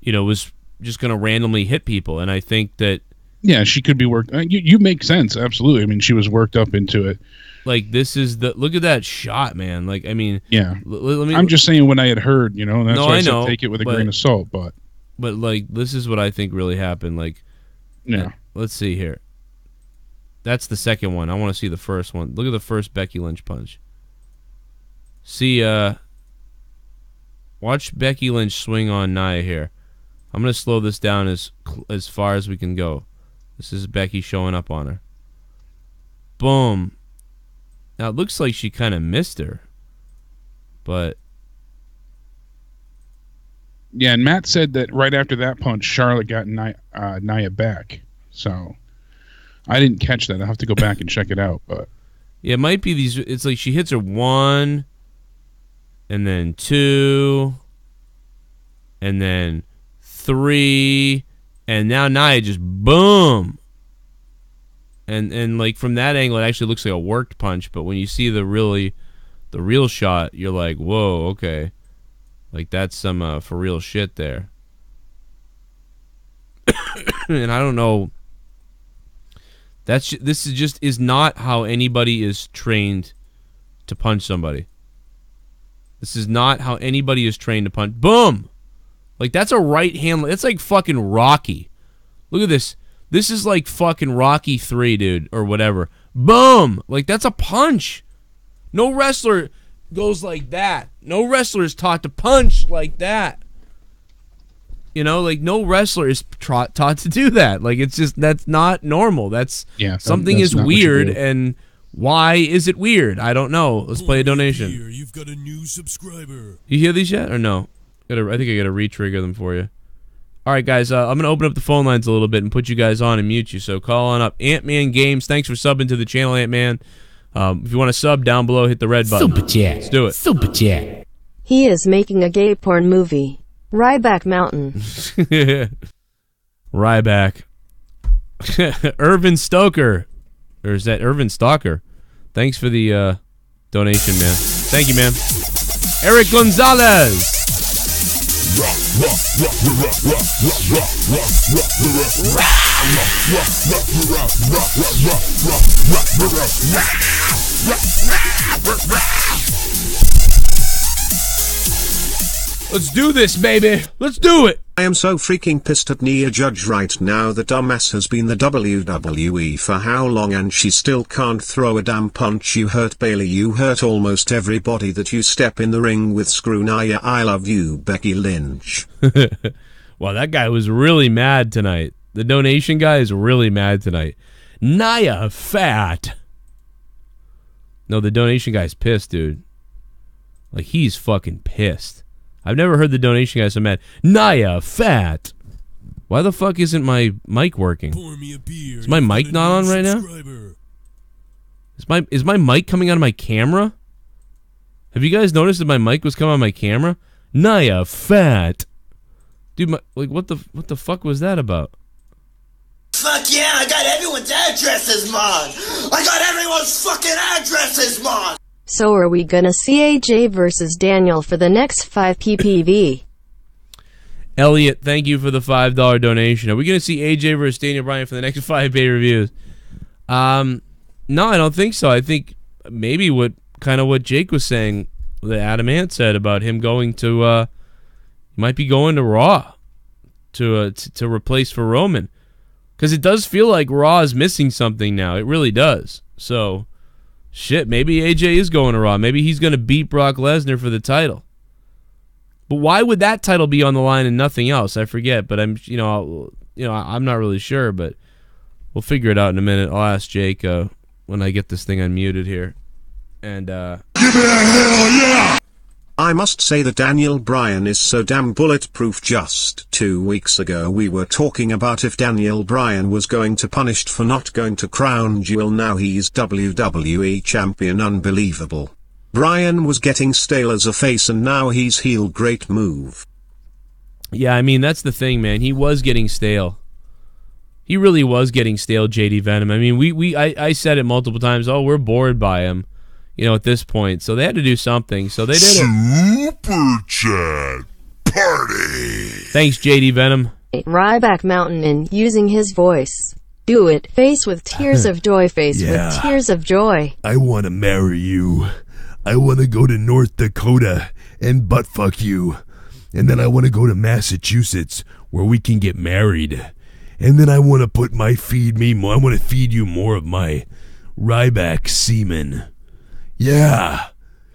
you know, was just going to randomly hit people. And I think that... Yeah, she could be worked... You make sense, absolutely. I mean, she was worked up into it. Like, this is the... Look at that shot, man. Like, I mean... Yeah. I'm just saying what I had heard, you know, and that's why I said take it with a grain of salt, but... But, like, this is what I think really happened. Like, yeah. Let's see here. That's the second one. I want to see the first one. Look at the first Becky Lynch punch. See, watch Becky Lynch swing on Nia here. I'm going to slow this down as far as we can go. This is Becky showing up on her. Boom. Now, it looks like she kind of missed her. But... Yeah, and Matt said that right after that punch, Charlotte got Nia back. So... I didn't catch that. I'll have to go back and check it out. But yeah, it might be these. It's like she hits her 1, and then 2, and then 3, and now Nia just boom. And like from that angle, it actually looks like a worked punch. But when you see the real shot, you're like, whoa, okay, like that's some for real shit there. And I don't know. This is not how anybody is trained to punch somebody. This is not how anybody is trained to punch. Boom! Like, that's a right hand. It's like fucking Rocky. Look at this. This is like fucking Rocky 3, dude, or whatever. Boom! Like, that's a punch. No wrestler goes like that. No wrestler is taught to punch like that. You know, like, no wrestler is taught to do that. Like, it's just, that's not normal. That's, something is weird, and why is it weird? I don't know. Let's play a donation. You've got a new subscriber. You hear these yet, or no? I think I gotta re-trigger them for you. All right, guys, I'm gonna open up the phone lines a little bit and put you guys on and mute you, so call on up. Ant-Man Games, thanks for subbing to the channel, Ant-Man. If you want to sub, down below, hit the red button. Super chat. Let's do it. Super chat. He is making a gay porn movie. Ryback Mountain. Ryback. Irvin Stoker. Or is that Irvin Stalker? Thanks for the donation, man. Thank you, man. Eric Gonzalez. Let's do this, baby. Let's do it. I am so freaking pissed at Nia Jax right now. The dumbass has been the WWE for how long and she still can't throw a damn punch. You hurt Bayley. You hurt almost everybody that you step in the ring with. Screw Nia. I love you, Becky Lynch. Well, that guy was really mad tonight. The donation guy is really mad tonight. Nia fat. No, the donation guy's pissed, dude. Like, he's fucking pissed. I've never heard the donation guy so mad. Nia fat. Why the fuck isn't my mic working? Is my mic not on right now? Is my mic coming out of my camera? Have you guys noticed that my mic was coming on my camera? Nia fat. Dude, what the fuck was that about? Fuck yeah, I got everyone's addresses, Mon! I got everyone's fucking addresses, Mon! So are we gonna see AJ versus Daniel for the next 5 PPV? Elliot, thank you for the $5 donation. Are we going to see AJ versus Daniel Bryan for the next 5 pay reviews? No, I don't think so. I think maybe what Jake was saying, that Adam Ant said about him going to, might be going to Raw to replace for Roman, because it does feel like Raw is missing something now. It really does. So, shit, maybe AJ is going to Raw. Maybe he's going to beat Brock Lesnar for the title. But why would that title be on the line and nothing else? I forget, but I'm not really sure, but we'll figure it out in a minute. I'll ask Jake when I get this thing unmuted here. And give me a hell yeah! I must say that Daniel Bryan is so damn bulletproof. Just 2 weeks ago we were talking about if Daniel Bryan was going to punished for not going to Crown Jewel. Now he's WWE champion. Unbelievable. Bryan was getting stale as a face and now he's heel. Great move. Yeah, I mean, that's the thing, man. He was getting stale. He really was getting stale, JD Venom. I mean, I said it multiple times. Oh, we're bored by him, at this point. So they had to do something. So they did it. Super Chat Party. Thanks, JD Venom. Ryback Mountain and using his voice. Do it. Face with tears of joy. Face with tears of joy. I want to marry you. I want to go to North Dakota and buttfuck you. And then I want to go to Massachusetts where we can get married. And then I want to put I want to feed you more of my Ryback semen. Yeah.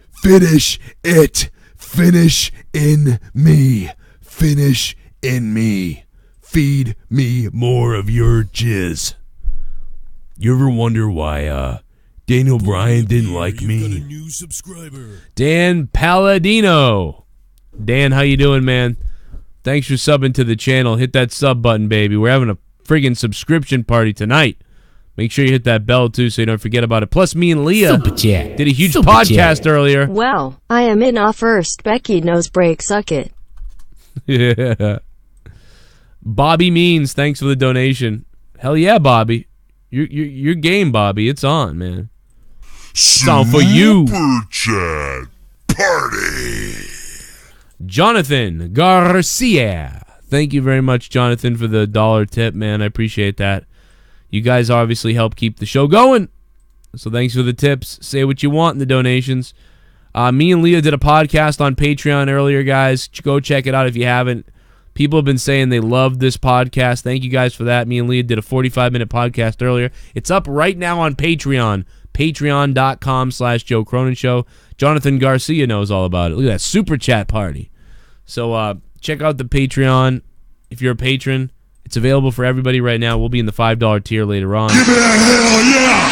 Finish it. Finish in me. Finish in me. Feed me more of your jizz. You ever wonder why, Daniel Bryan didn't like me? Got a new subscriber. Dan Palladino. Dan, how you doing, man? Thanks for subbing to the channel. Hit that sub button, baby. We're having a friggin' subscription party tonight. Make sure you hit that bell, too, so you don't forget about it. Plus, me and Leah did a huge podcast earlier. Wow, I am in off first. Becky knows break, suck it. Yeah. Bobby Means, thanks for the donation. Hell yeah, Bobby. Your game, Bobby. It's on, man. It's on for you. Super Chat Party. Jonathan Garcia. Thank you very much, Jonathan, for the $1 tip, man. I appreciate that. You guys obviously help keep the show going. So thanks for the tips. Say what you want in the donations. Me and Leah did a podcast on Patreon earlier, guys. Go check it out if you haven't. People have been saying they love this podcast. Thank you guys for that. Me and Leah did a 45-minute podcast earlier. It's up right now on Patreon. Patreon.com/Joe Cronin Show. Jonathan Garcia knows all about it. Look at that super chat party. So check out the Patreon. If you're a patron, it's available for everybody right now. We'll be in the $5 tier later on. Give me a hell yeah!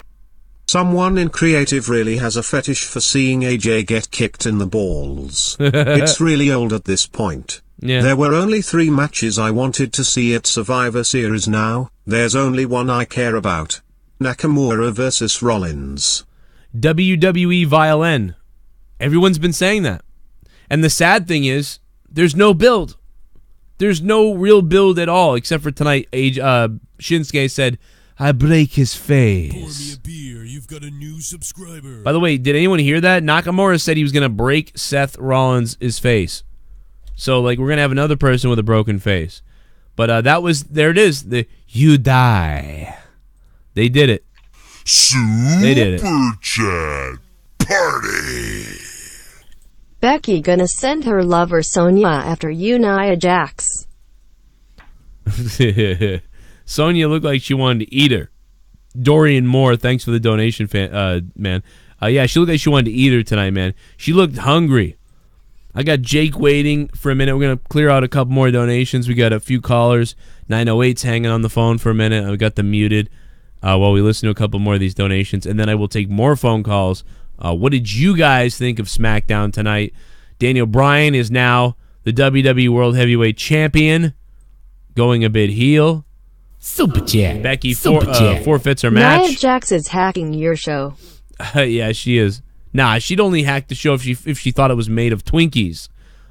Someone in creative really has a fetish for seeing AJ get kicked in the balls. It's really old at this point. Yeah. There were only 3 matches I wanted to see at Survivor Series. Now there's only one I care about. Nakamura versus Rollins. WWE Violin. Everyone's been saying that. And the sad thing is, there's no build. There's no real build at all, except for tonight. Shinsuke said, I break his face. Pour me a beer. You've got a new subscriber. By the way, did anyone hear that? Nakamura said he was going to break Seth Rollins' face. So, we're going to have another person with a broken face. But there it is. You die. They did it. They did it. Super Chat Party. Becky gonna send her lover Sonya after you, Nia Jax. Sonya looked like she wanted to eat her. Dorian Moore, thanks for the donation, man. Yeah, she looked like she wanted to eat her tonight, man. She looked hungry. I got Jake waiting for a minute. We're going to clear out a couple more donations. We got a few callers. 908's hanging on the phone for a minute. I got them muted while we listen to a couple more of these donations. And then I will take more phone calls. What did you guys think of SmackDown tonight? Daniel Bryan is now the WWE World Heavyweight Champion, going a bit heel. Super chat. Becky forfeits her match. Nia Jax is hacking your show. Yeah, she is. Nah, she'd only hack the show if she thought it was made of Twinkies.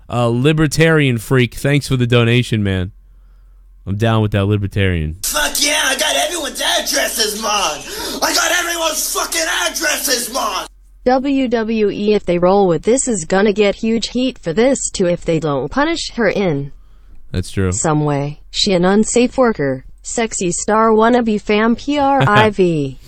Libertarian freak, thanks for the donation, man. I'm down with that libertarian. Fuck yeah, I got everyone's addresses, Mon! I got everyone's fucking addresses, Mon! WWE, if they roll with this, is gonna get huge heat for this too if they don't punish her in. That's true. Some way. She an unsafe worker. Sexy star wannabe fam PRIV.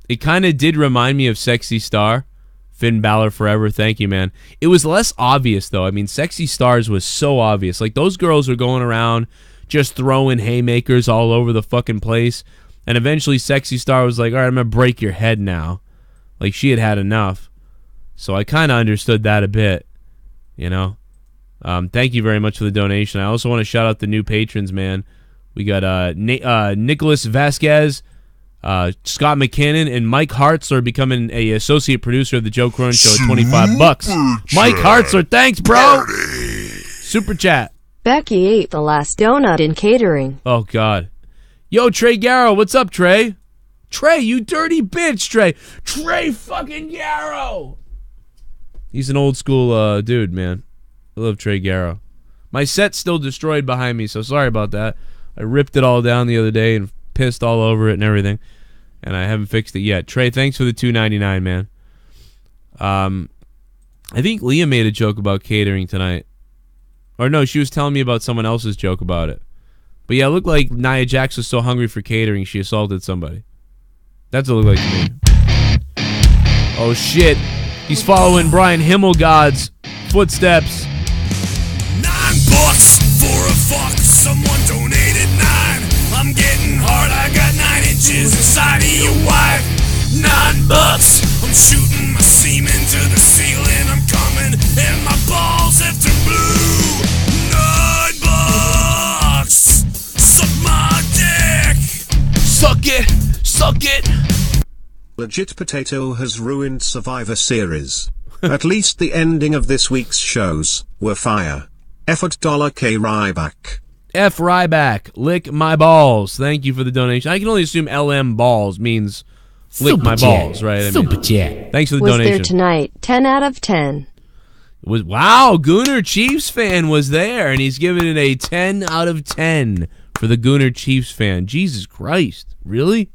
It kind of did remind me of Sexy Star. Finn Balor forever. Thank you, man. It was less obvious, though. I mean, Sexy Stars was so obvious. Like, those girls were going around just throwing haymakers all over the fucking place. And eventually Sexy Star was like, all right, I'm going to break your head now. Like, she had had enough. So I kind of understood that a bit, you know. Thank you very much for the donation. I also want to shout out the new patrons, man. We got Nicholas Vasquez, Scott McKinnon, and Mike Hartzler becoming a associate producer of the Joe Cronin Show at $25. Mike Hartzler, thanks, bro. Super chat. Becky ate the last donut in catering. Oh, God. Yo, Trey Garrow, what's up, Trey? Trey, you dirty bitch, Trey. Trey fucking Garrow. He's an old school dude, man. I love Trey Garrow. My set's still destroyed behind me, so sorry about that. I ripped it all down the other day and pissed all over it and everything, and I haven't fixed it yet. Trey, thanks for the $2.99, man. I think Leah made a joke about catering tonight. Or no, she was telling me about someone else's joke about it. But yeah, it looked like Nia Jax was so hungry for catering she assaulted somebody. That's what it looked like to me. Oh shit. He's following Brian Himmelgod's footsteps. $9 for a fuck. Someone donated 9. I'm getting hard. I got 9 inches inside of your wife. $9. I'm shooting my semen to the ceiling. I'm coming and my balls have turned blue. $9. Suck my dick. Suck it. Suck it. Legit Potato has ruined Survivor Series. At least the ending of this week's shows were fire. Effort $K Ryback. F Ryback. Lick my balls. Thank you for the donation. I can only assume LM balls means lick Super my chat. balls, right? Super chat. Thanks for the Was donation. there tonight. 10 out of 10. Wow, Gooner Chiefs fan was there, and he's giving it a 10 out of 10 for the Gooner Chiefs fan. Jesus Christ. Really?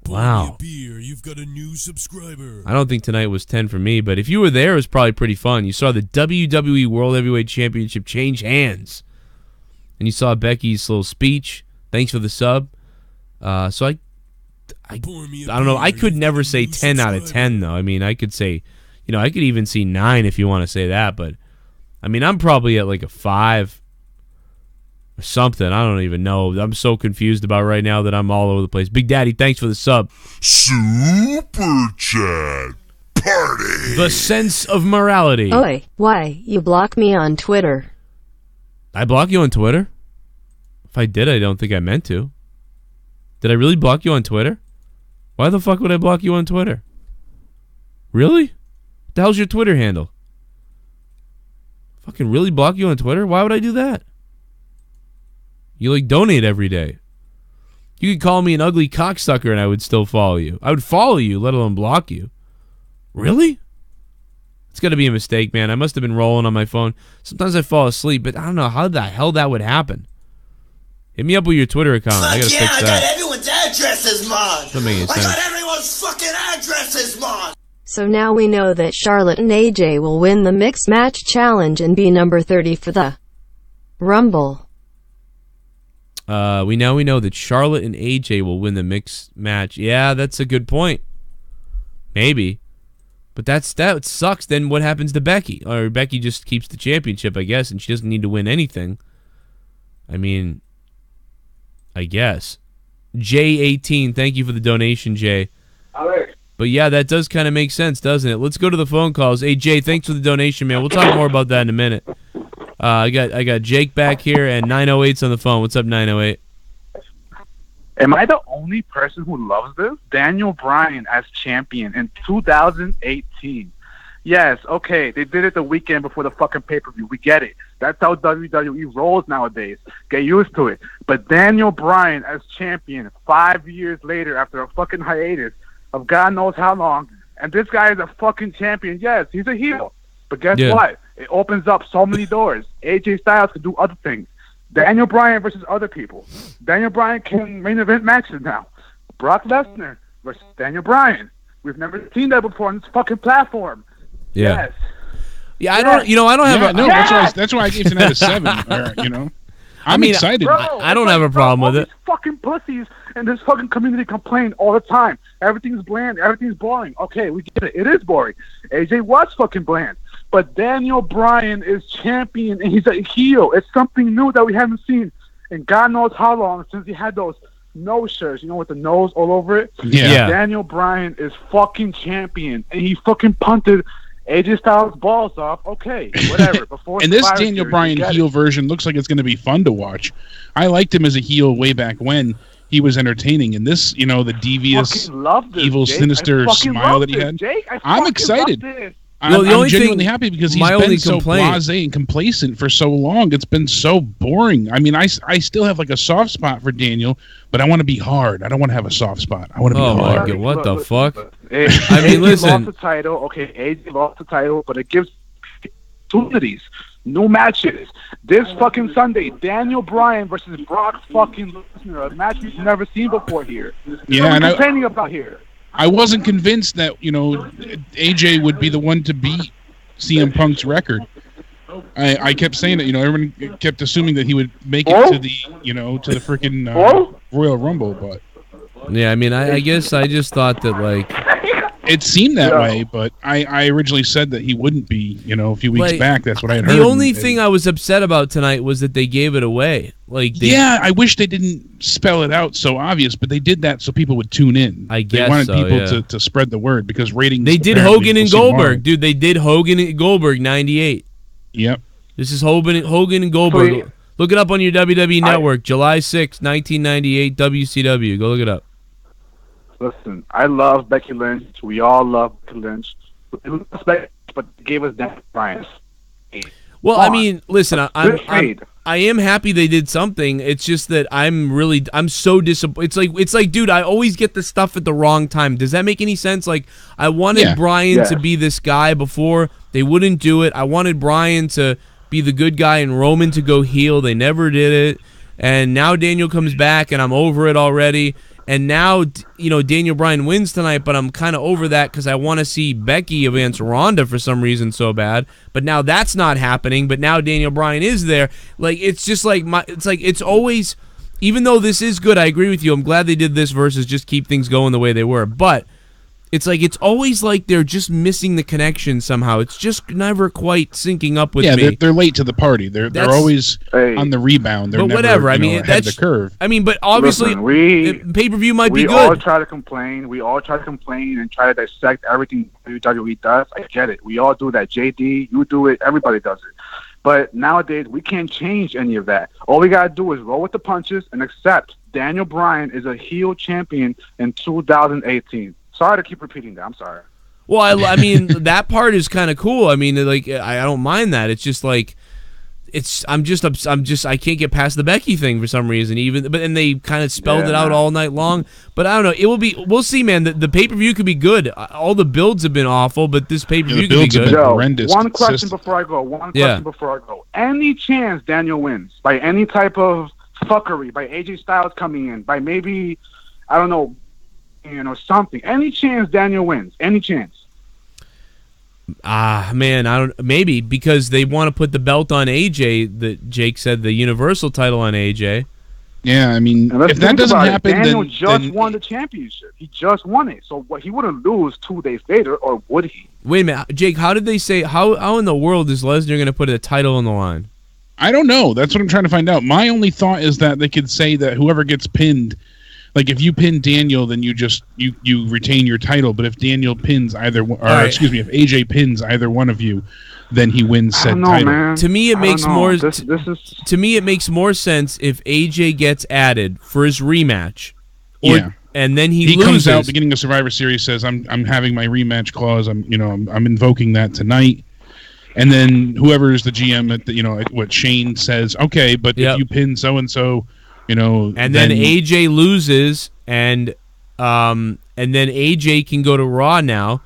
Wow. Beer, you've got a new subscriber. I don't think tonight was 10 for me, but if you were there, it was probably pretty fun. You saw the WWE World Heavyweight Championship change hands, and you saw Becky's little speech. Thanks for the sub. So I don't know. I could never say 10 out of 10, though. I mean, I could say, you know, I could even see 9 if you want to say that, but I mean, I'm probably at like a 5 or something. I don't even know. I'm so confused about right now that I'm all over the place. Big Daddy, thanks for the sub. Super chat party. The sense of morality. Oi, why? You block me on Twitter. I block you on Twitter? If I did, I don't think I meant to. Did I really block you on Twitter? Why the fuck would I block you on Twitter? Really? What the hell's your Twitter handle? Fucking really block you on Twitter? Why would I do that? You like donate every day. You could call me an ugly cocksucker and I would still follow you. I would follow you, let alone block you. Really? It's got to be a mistake, man. I must have been rolling on my phone. Sometimes I fall asleep, but I don't know how the hell that would happen. Hit me up with your Twitter account. I gotta fix I that. got everyone's addresses, Mon. Doesn't make any I sense. got everyone's fucking addresses, Mon. So now we know that Charlotte and AJ will win the Mixed Match Challenge and be number 30 for the Rumble. We know that Charlotte and AJ will win the mixed match. Yeah, that's a good point. Maybe. But that sucks. Then what happens to Becky? Or Becky just keeps the championship, I guess, and she doesn't need to win anything. I mean, I guess. J18, thank you for the donation, Jay. But yeah, that does kind of make sense, doesn't it? Let's go to the phone calls. Hey, Jay, thanks for the donation, man. We'll talk more about that in a minute. I got Jake back here, and 908's on the phone. What's up, 908? Am I the only person who loves this? Daniel Bryan as champion in 2018. Yes, okay, they did it the weekend before the fucking pay-per-view. We get it. That's how WWE rolls nowadays. Get used to it. But Daniel Bryan as champion 5 years later after a fucking hiatus of God knows how long, and this guy is a fucking champion. Yes, he's a heel. But guess what? It opens up so many doors. AJ Styles can do other things. Daniel Bryan versus other people. Daniel Bryan can main event matches now. Brock Lesnar versus Daniel Bryan. We've never seen that before on this fucking platform. Yeah. Yes. Yeah, I don't. I don't have. No, that's why I gave tonight a 7. I'm excited. Bro, I don't have a problem with it. Fucking pussies in this fucking community complain all the time. Everything's bland. Everything's boring. Okay, we get it. It is boring. AJ was fucking bland. But Daniel Bryan is champion, and he's a heel. It's something new that we haven't seen in God knows how long since he had those nose shirts, with the nose all over it. Yeah. Daniel Bryan is fucking champion, and he fucking punted AJ Styles' balls off. Okay, whatever. Before and this Survivor Daniel Series, Bryan heel version looks like it's going to be fun to watch. I liked him as a heel way back when. He was entertaining. And this, the devious, evil, sinister smile that he had. I'm excited. I'm genuinely happy because he's been so blasé and complacent for so long. It's been so boring. I mean, I still have like a soft spot for Daniel, but I want to be hard. I don't want to have a soft spot. I want to be hard. My God, what the fuck? I mean, listen. AJ lost the title. Okay, AJ lost the title, but it gives opportunities, new matches. This fucking Sunday, Daniel Bryan versus Brock fucking Lesnar, a match we've never seen before here. Yeah, and complaining about here. I wasn't convinced that AJ would be the one to beat CM Punk's record. I kept saying that everyone kept assuming that he would make it to the to the freaking Royal Rumble, but yeah, I mean, I guess I just thought that it seemed that way, but I originally said that he wouldn't be. A few weeks back, that's what I had heard. The only thing I was upset about tonight was that they gave it away. I wish they didn't spell it out so obvious, but they did that so people would tune in. I guess they wanted people to spread the word because ratings. They did Hogan and Goldberg, dude. They did Hogan and Goldberg '98. Yep. This is Hogan and Goldberg. Look it up on your WWE Network, July 6, 1998, WCW. Go look it up. Listen, I love Becky Lynch. We all love Becky Lynch. But they gave us Dan Bryan. Well, I mean, listen, I am happy they did something. It's just that I'm so disappointed. It's like, dude, I always get the stuff at the wrong time. Does that make any sense? Like, I wanted Bryan to be this guy before. They wouldn't do it. I wanted Bryan to be the good guy and Roman to go heel. They never did it. And now Daniel comes back, and I'm over it already. And now, Daniel Bryan wins tonight, but I'm kind of over that because I want to see Becky against Ronda for some reason so bad. But now that's not happening. But now Daniel Bryan is there. It's just it's always, even though this is good, I agree with you. I'm glad they did this versus just keep things going the way they were. But it's always like they're just missing the connection somehow. It's just never quite syncing up with me. Yeah, they're late to the party. They're always on the rebound. They're never, ahead of the curve. I mean, but obviously, pay-per-view might be good. We all try to complain. We all try to complain and try to dissect everything WWE does. I get it. We all do that. JD, you do it. Everybody does it. But nowadays, we can't change any of that. All we got to do is roll with the punches and accept Daniel Bryan is a heel champion in 2018. Sorry to keep repeating that. I'm sorry. Well, I mean, that part is kind of cool. I mean, I don't mind that. It's just I can't get past the Becky thing for some reason. And they kind of spelled it out all night long. But I don't know. We'll see, man. The pay-per-view could be good. All the builds have been awful, but this pay-per-view could be good. Horrendous. One question before I go. Any chance Daniel wins by any type of fuckery, by AJ Styles coming in, by maybe, I don't know, something. Any chance Daniel wins? Any chance? Man, maybe because they want to put the belt on AJ. That Jake said the Universal title on AJ. Yeah, I mean, if that doesn't happen, Daniel just won the championship. He just won it, so he wouldn't lose 2 days later, or would he? Wait a minute, Jake. How did they say? How in the world is Lesnar going to put a title on the line? I don't know. That's what I'm trying to find out. My only thought is that they could say that whoever gets pinned. Like if you pin Daniel, then you retain your title. But if Daniel pins if AJ pins either one of you, then he wins said title. Man. To me, it makes more. To me, it makes more sense if AJ gets added for his rematch. And then he loses. Comes out beginning of Survivor Series, says I'm having my rematch clause. I'm invoking that tonight. And then whoever is the GM at what Shane says, okay, but if you pin so and so. And then AJ loses, and then AJ can go to Raw now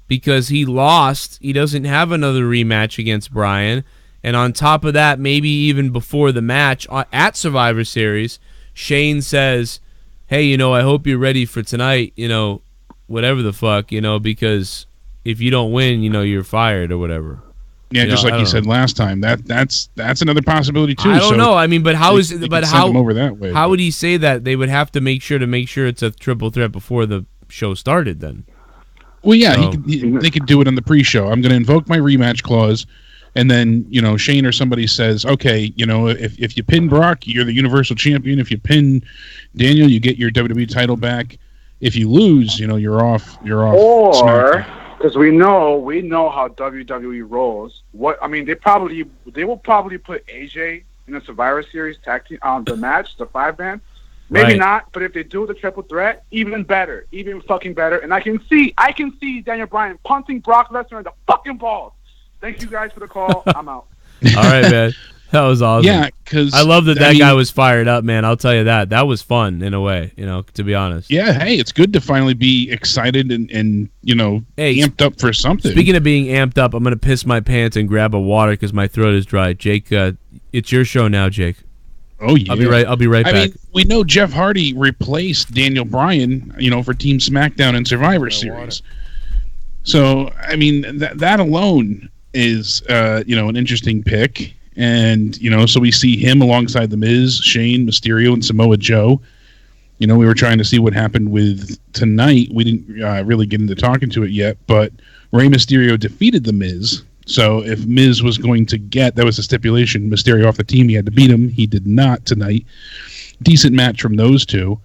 because he lost. He doesn't have another rematch against Bryan. And on top of that, maybe even before the match at Survivor Series, Shane says, hey, I hope you're ready for tonight, whatever the fuck, because if you don't win, you're fired or whatever. Yeah, just like you said last time. That's another possibility too. I don't know. I mean, but how is but how over that way? How would he say that? They would have to make sure it's a triple threat before the show started. Then. Well, yeah, they could do it on the pre-show. I'm going to invoke my rematch clause, and then Shane or somebody says, okay, if you pin Brock, you're the Universal Champion. If you pin Daniel, you get your WWE title back. If you lose, you're off. Or SmackDown. because we know how WWE rolls. They will probably put AJ in the Survivor Series tag team on the match, the 5-man. Maybe not, but if they do the triple threat, even better, even fucking better. And I can see Daniel Bryan punting Brock Lesnar in the fucking balls. Thank you guys for the call. I'm out. All right, man. That was awesome. Yeah, because I love that guy was fired up, man. I'll tell you that. That was fun in a way, to be honest. Yeah, hey, it's good to finally be excited and amped up for something. Speaking of being amped up, I'm going to piss my pants and grab a water because my throat is dry. Jake, it's your show now, Jake. Oh, yeah. I'll be right back. I mean, we know Jeff Hardy replaced Daniel Bryan, for Team SmackDown and Survivor Series. So, I mean, that alone is, an interesting pick. And, so we see him alongside The Miz, Shane, Mysterio, and Samoa Joe. We were trying to see what happened with tonight. We didn't really get into talking to it yet, but Rey Mysterio defeated The Miz. So if Miz was going to that was a stipulation, Mysterio off the team, he had to beat him. He did not tonight. Decent match from those two.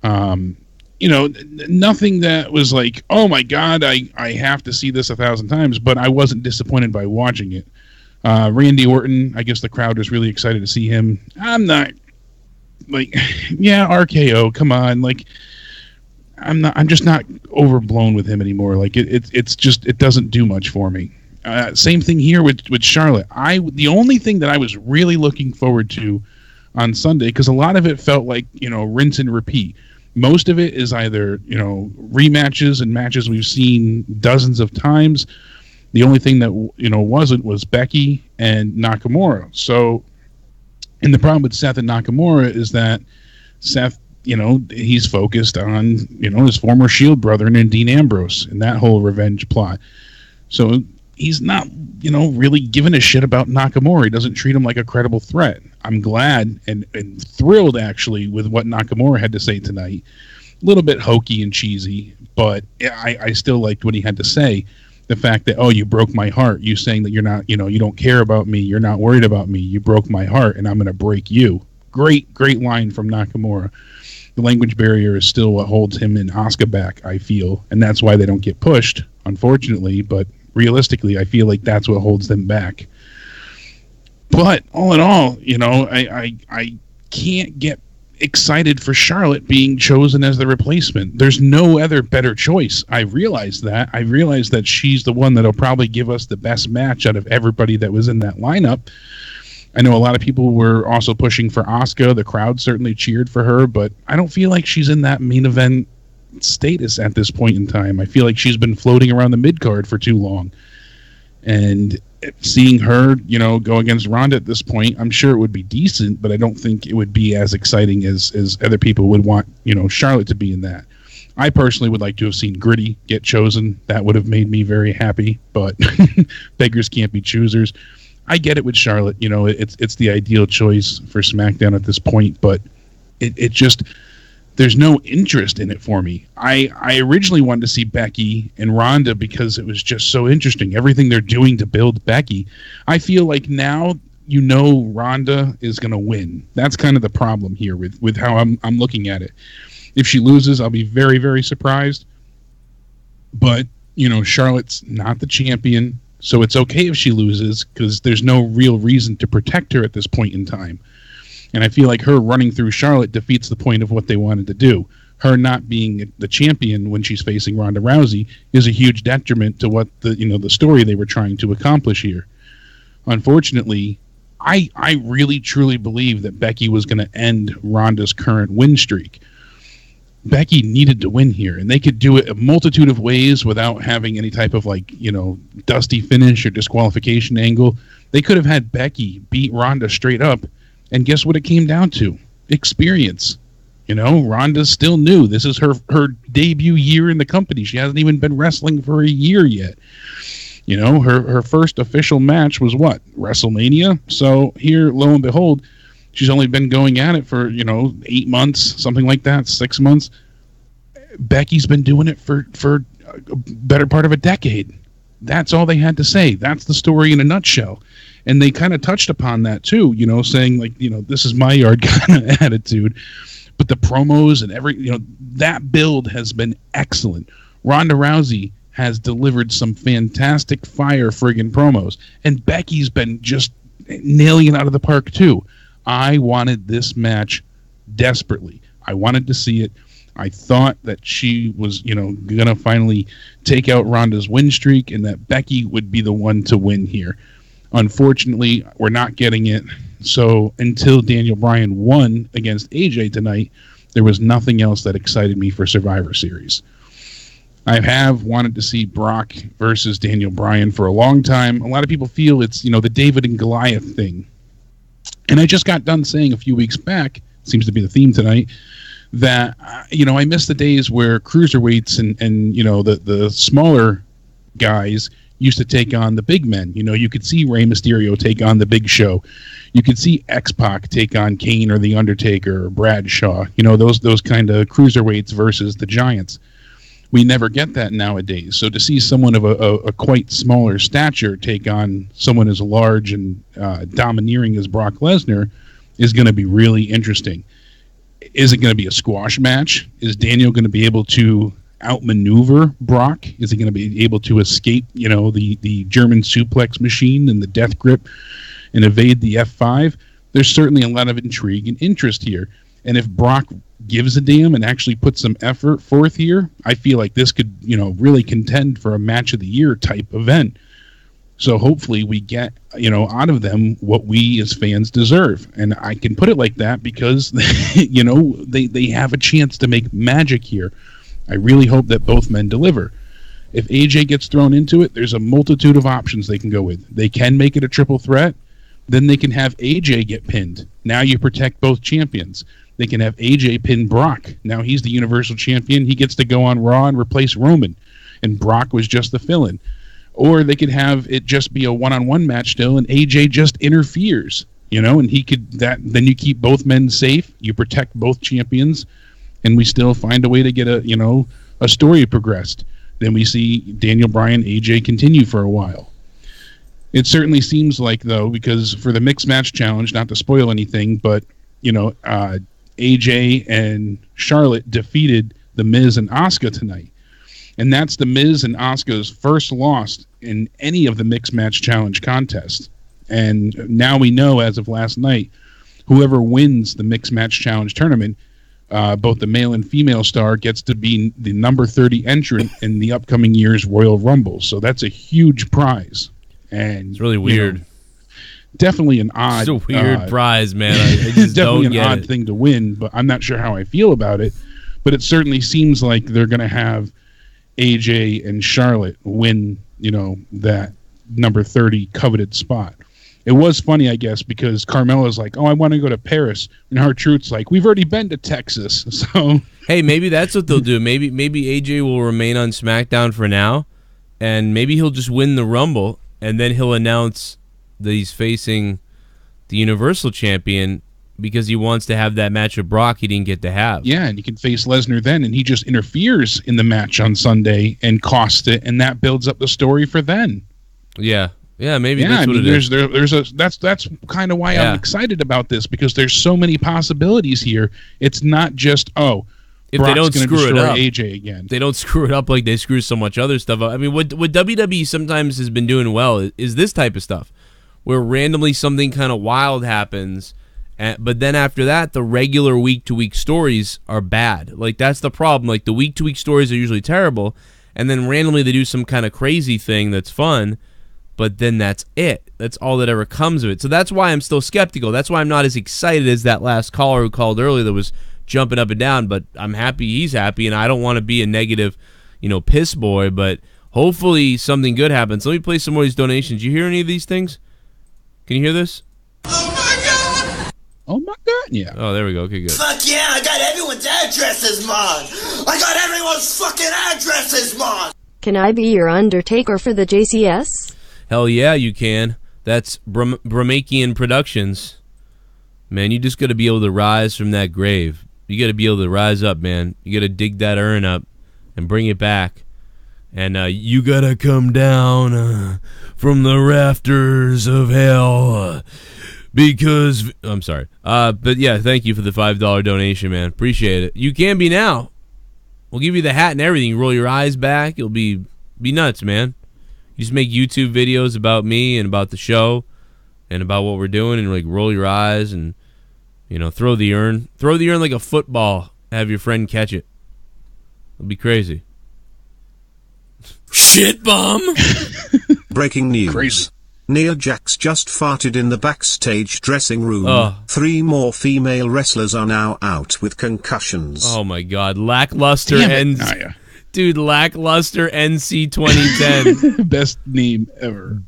Nothing that was like, oh my God, I have to see this 1,000 times, but I wasn't disappointed by watching it. Randy Orton, I guess the crowd was really excited to see him. I'm not RKO, come on. I'm just not overblown with him anymore. It doesn't do much for me. Same thing here with Charlotte. The only thing that I was really looking forward to on Sunday, because a lot of it felt like, rinse and repeat. Most of it is either, rematches and matches we've seen dozens of times. The only thing that, wasn't was Becky and Nakamura. So, and the problem with Seth and Nakamura is that Seth, he's focused on, his former Shield brother and Dean Ambrose and that whole revenge plot. So he's not, really giving a shit about Nakamura. He doesn't treat him like a credible threat. I'm glad and thrilled, actually, with what Nakamura had to say tonight. A little bit hokey and cheesy, but I still liked what he had to say. The fact that, you broke my heart. You saying that you're not, you don't care about me. You're not worried about me. You broke my heart, and I'm going to break you. Great line from Nakamura. The language barrier is still what holds him and Asuka back, I feel. And that's why they don't get pushed, unfortunately. But realistically, I feel like that's what holds them back. But all in all, I can't get excited for Charlotte being chosen as the replacement. There's no other better choice. I realize that. I realize that she's the one that'll probably give us the best match out of everybody that was in that lineup. I know a lot of people were also pushing for Asuka. The crowd certainly cheered for her, but I don't feel like she's in that main event status at this point in time. I feel like she's been floating around the mid-card for too long. And seeing her, go against Ronda at this point, I'm sure it would be decent, but I don't think it would be as exciting as other people would want, Charlotte to be in that. I personally would like to have seen Gritty get chosen. That would have made me very happy, but beggars can't be choosers. I get it with Charlotte. It's the ideal choice for SmackDown at this point, but it just... there's no interest in it for me. I originally wanted to see Becky and Ronda because it was just so interesting. Everything they're doing to build Becky. I feel like now Ronda is going to win. That's kind of the problem here with how I'm looking at it. If she loses, I'll be very, very surprised. But, Charlotte's not the champion, so it's okay if she loses because there's no real reason to protect her at this point in time. And I feel like her running through Charlotte defeats the point of what they wanted to do. Her not being the champion when she's facing Ronda Rousey is a huge detriment to what the story they were trying to accomplish here. Unfortunately, I really truly believe that Becky was going to end Ronda's current win streak. Becky needed to win here, and they could do it a multitude of ways without having any type of dusty finish or disqualification angle. They could have had Becky beat Ronda straight up. And guess what it came down to? Experience. Ronda's still new. This is her debut year in the company. She hasn't even been wrestling for a year yet. You know, her first official match was what? WrestleMania? So here, lo and behold, she's only been going at it for, 8 months, something like that, 6 months. Becky's been doing it for a better part of a decade. That's all they had to say. That's the story in a nutshell. And they kind of touched upon that too, saying like, this is my yard kind of attitude. But the promos and that build has been excellent. Ronda Rousey has delivered some fantastic fire friggin' promos. And Becky's been just nailing it out of the park too. I wanted this match desperately. I wanted to see it. I thought that she was, going to finally take out Ronda's win streak and that Becky would be the one to win here. Unfortunately, we're not getting it. So until Daniel Bryan won against AJ tonight, there was nothing else that excited me for Survivor Series. I have wanted to see Brock versus Daniel Bryan for a long time. A lot of people feel it's, the David and Goliath thing. And I just got done saying a few weeks back, seems to be the theme tonight, that, I miss the days where cruiserweights and the smaller guys used to take on the big men. You could see Rey Mysterio take on the Big Show. You could see X-Pac take on Kane or The Undertaker or Bradshaw. Those kind of cruiserweights versus the giants. We never get that nowadays. So to see someone of a quite smaller stature take on someone as large and domineering as Brock Lesnar is going to be really interesting. Is it going to be a squash match? Is Daniel going to be able to outmaneuver Brock? Is he going to be able to escape, the German suplex machine and the death grip and evade the F5? There's certainly a lot of intrigue and interest here. And if Brock gives a damn and actually puts some effort forth here, I feel like this could, really contend for a match of the year type event. So hopefully we get, out of them what we as fans deserve. And I can put it like that because, they have a chance to make magic here. I really hope that both men deliver. If AJ gets thrown into it, there's a multitude of options they can go with. They can make it a triple threat. Then they can have AJ get pinned. Now you protect both champions. They can have AJ pin Brock. Now he's the Universal Champion. He gets to go on Raw and replace Roman. And Brock was just the fill-in. Or they could have it just be a one-on-one match still, and AJ just interferes, and he could then you keep both men safe, you protect both champions, and we still find a way to get a story progressed. Then we see Daniel Bryan, AJ continue for a while. It certainly seems like, though, because for the mixed match challenge, not to spoil anything, but AJ and Charlotte defeated The Miz and Asuka tonight. And that's The Miz and Asuka's first loss in any of the Mixed Match Challenge contests. And now we know, as of last night, whoever wins the Mixed Match Challenge tournament, both the male and female star gets to be the number 30 entrant in the upcoming year's Royal Rumble. So that's a huge prize. And it's really weird. Definitely an odd... It's a weird prize, man. I just definitely don't get an odd thing to win, but I'm not sure how I feel about it. But it certainly seems like they're going to have AJ and Charlotte win, that number 30 coveted spot. It was funny, I guess, because Carmella's like, I want to go to Paris. And R-Truth's like, we've already been to Texas. So hey, maybe that's what they'll do. Maybe AJ will remain on SmackDown for now, and maybe he'll just win the Rumble, and then he'll announce that he's facing the Universal Champion because he wants to have that match with Brock he didn't get to have. Yeah, and he can face Lesnar then, and he just interferes in the match on Sunday and costs it, and that builds up the story for then. Yeah, maybe that's what it is. That's kind of why I'm excited about this, because there's so many possibilities here. It's not just, if Brock's they don't screw it up, AJ again. They don't screw it up like they screw so much other stuff up. I mean, what WWE sometimes has been doing well is this type of stuff, where randomly something kind of wild happens, but then after that, the regular week-to-week stories are bad. Like, that's the problem. Like, the week-to-week stories are usually terrible, and then randomly they do some kind of crazy thing that's fun, but then that's it. That's all that ever comes of it. So that's why I'm still skeptical. That's why I'm not as excited as that last caller who called earlier that was jumping up and down, but I'm happy he's happy, and I don't want to be a negative, piss boy, but hopefully something good happens. Let me play some more of these donations. You hear any of these things? Can you hear this? Oh my God, yeah. Oh, there we go. Okay, good. Fuck yeah, I got everyone's addresses, Mon. I got everyone's fucking addresses, Mon. Can I be your Undertaker for the JCS? Hell yeah, you can. That's Bramakian Productions. Man, you just got to be able to rise from that grave. You got to be able to rise up, man. You got to dig that urn up and bring it back. And you got to come down from the rafters of hell because... I'm sorry. But yeah, thank you for the $5 donation, man. Appreciate it. You can be now. We'll give you the hat and everything. You roll your eyes back. It'll be nuts, man. You just make YouTube videos about me and about the show and about what we're doing and like roll your eyes and, you know, throw the urn like a football. Have your friend catch it. It'll be crazy. Shit bomb. Breaking news. Crazy. Nia Jax just farted in the backstage dressing room. 3 more female wrestlers are now out with concussions. Oh my God. Lackluster Dude, lackluster NC 2010. Best name ever.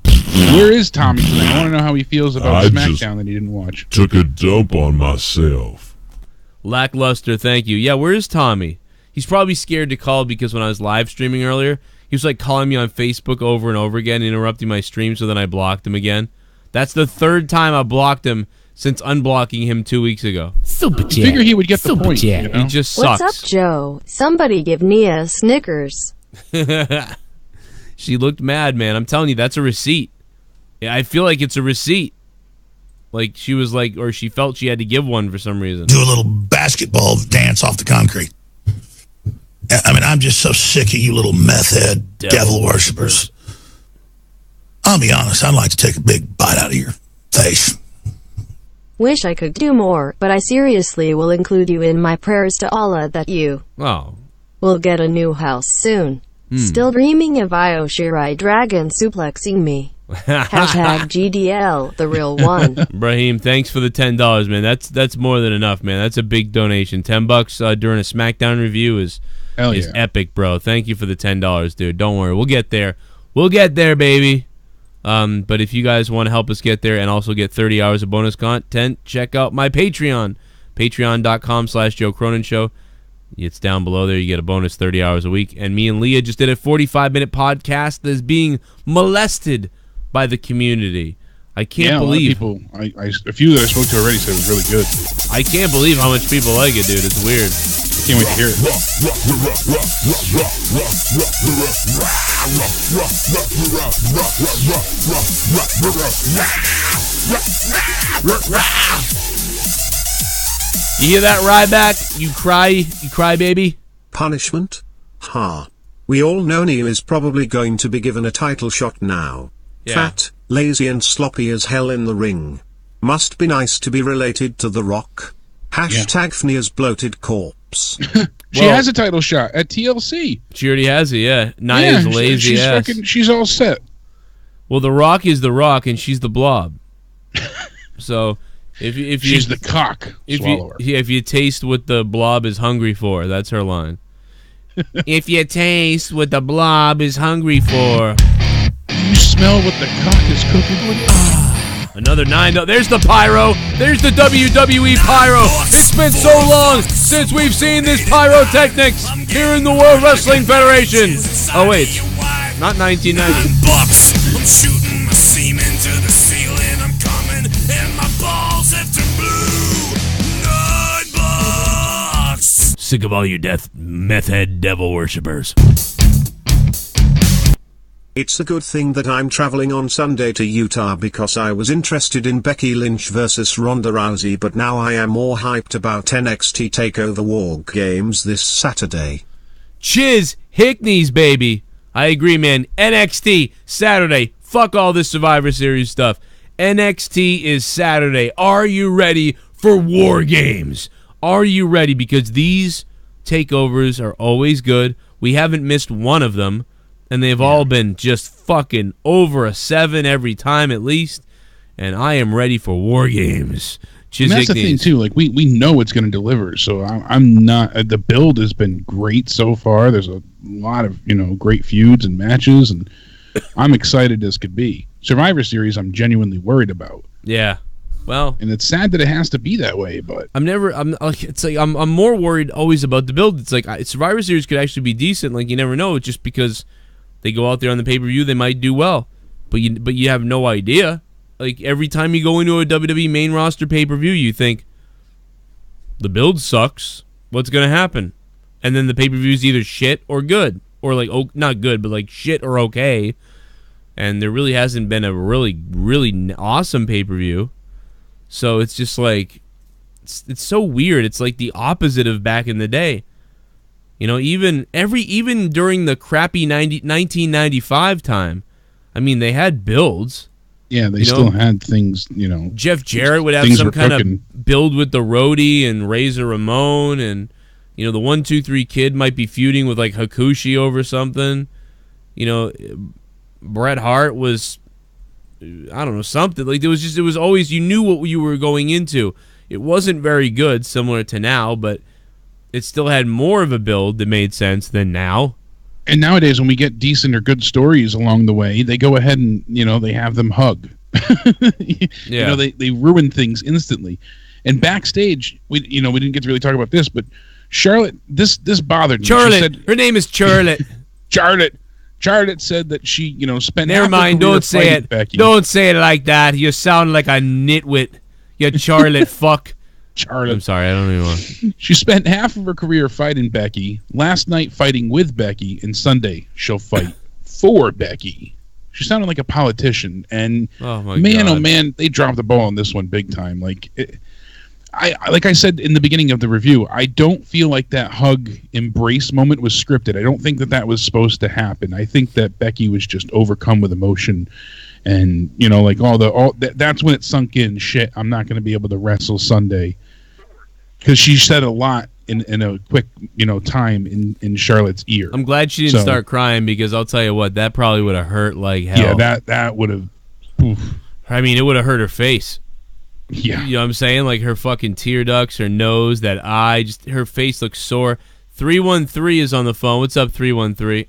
Where is Tommy tonight? I want to know how he feels about SmackDown that he didn't watch. Took a dump on myself. Lackluster, thank you. Yeah, where is Tommy? He's probably scared to call because when I was live streaming earlier, he was like calling me on Facebook over and over again, interrupting my stream, so then I blocked him again. That's the 3rd time I blocked him since unblocking him 2 weeks ago. Super chat. Figure he would get the point. You know? He just sucks. What's up, Joe? Somebody give Nia a Snickers. She looked mad, man. I'm telling you, that's a receipt. Yeah, I feel like it's a receipt. Like she was like, or she felt she had to give one for some reason. Do a little basketball dance off the concrete. I mean, I'm just so sick of you little meth head devil worshippers. I'll be honest, I'd like to take a big bite out of your face. Wish I could do more, but I seriously will include you in my prayers to Allah that you will get a new house soon. Still dreaming of Io Shirai Dragon suplexing me. Hashtag GDL, the real one. Brahim, thanks for the $10, man. That's more than enough, man. That's a big donation. $10 during a SmackDown review is epic, bro. Thank you for the $10, dude. Don't worry, we'll get there. We'll get there, baby. But if you guys want to help us get there and also get 30 hours of bonus content, check out my Patreon. Patreon.com/Joe Cronin Show. It's down below there. You get a bonus 30 hours a week. And me and Leah just did a 45-minute podcast that is being molested by the community. I can't believe... A lot of people, a few that I spoke to already said it was really good. I can't believe how much people like it, dude. It's weird. I can't wait to hear it. You hear that, Ryback? You cry, baby? Punishment? Ha. We all know Nia is probably going to be given a title shot now. Yeah. Fat, lazy and sloppy as hell in the ring. Must be nice to be related to The Rock. Hashtag Nia's bloated corpse. She has a title shot at TLC. She already has it, yeah. Nia's lazy ass. She's all set. Well, The Rock is The Rock, and she's the Blob. So, if she's the cock swallower. If you taste what the Blob is hungry for, that's her line. If you taste what the Blob is hungry for. You smell what the cock is cooking. Another $9. There's the pyro. There's the WWE pyro. It's been so long since we've seen this pyrotechnics here in the World Wrestling Federation. Oh wait, not 1990. I'm shooting my semen to the ceiling. I'm coming, and my balls have turned blue. Nut box. Sick of all you meth head devil worshippers. It's a good thing that I'm traveling on Sunday to Utah because I was interested in Becky Lynch versus Ronda Rousey, but now I am more hyped about NXT TakeOver War Games this Saturday. Chiz Hickneys, baby. I agree, man. NXT Saturday. Fuck all this Survivor Series stuff. NXT is Saturday. Are you ready for War Games? Are you ready? Because these takeovers are always good. We haven't missed one of them. And they've all been just fucking over a 7 every time at least. And I am ready for War Games. And that's the thing, too. Like, we know it's going to deliver. So I'm not... the build has been great so far. There's a lot of, great feuds and matches. And I'm excited as could be. Survivor Series, I'm genuinely worried about. Yeah. Well, and it's sad that it has to be that way, but I'm more worried always about the build. It's like Survivor Series could actually be decent. Like, you never know, just because they go out there on the pay-per-view, they might do well, but you have no idea. Like, every time you go into a WWE main roster pay-per-view, you think the build sucks. What's gonna happen? And then the pay-per-view is either shit or good, or like not good, but like shit or okay. And there really hasn't been a really, really awesome pay-per-view. So it's just like, it's so weird. It's like the opposite of back in the day. You know, even during the crappy 1995 time, I mean, they had builds. Yeah, they still had things, you know. Jeff Jarrett would have some kind of build with the Roadie and Razor Ramon, and, you know, the 1-2-3 Kid might be feuding with like Hakushi over something. You know, Bret Hart was, I don't know, something. Like, it was always, you knew what you were going into. It wasn't very good, similar to now, but it still had more of a build that made sense than now. And nowadays, when we get decent or good stories along the way, they go ahead and, you know, they have them hug. You know, they ruin things instantly. And backstage, we didn't get to really talk about this, but Charlotte, this bothered me. Charlotte, her name is Charlotte. Charlotte said that she, you know, spent. Never mind. Don't say it. Becky. Don't say it like that. You sound like a nitwit. You Charlotte fuck. Charlotte. I'm sorry. I don't even want. She spent half of her career fighting Becky. Last night fighting with Becky, and Sunday she'll fight for Becky. She sounded like a politician, and oh man, they dropped the ball on this one big time. Like, like I said in the beginning of the review, I don't feel like that hug embrace moment was scripted. I don't think that was supposed to happen. I think that Becky was just overcome with emotion, and, you know, like that's when it sunk in. Shit, I'm not going to be able to wrestle Sunday, because she said a lot in a quick, you know, time in Charlotte's ear. I'm glad she didn't start crying, because I'll tell you what, that probably would have hurt like hell. Yeah, that would have. I mean, it would have hurt her face. Yeah. You know what I'm saying? Like, her fucking tear ducts, her nose, that eye, just her face looks sore. 313 is on the phone. What's up, 313?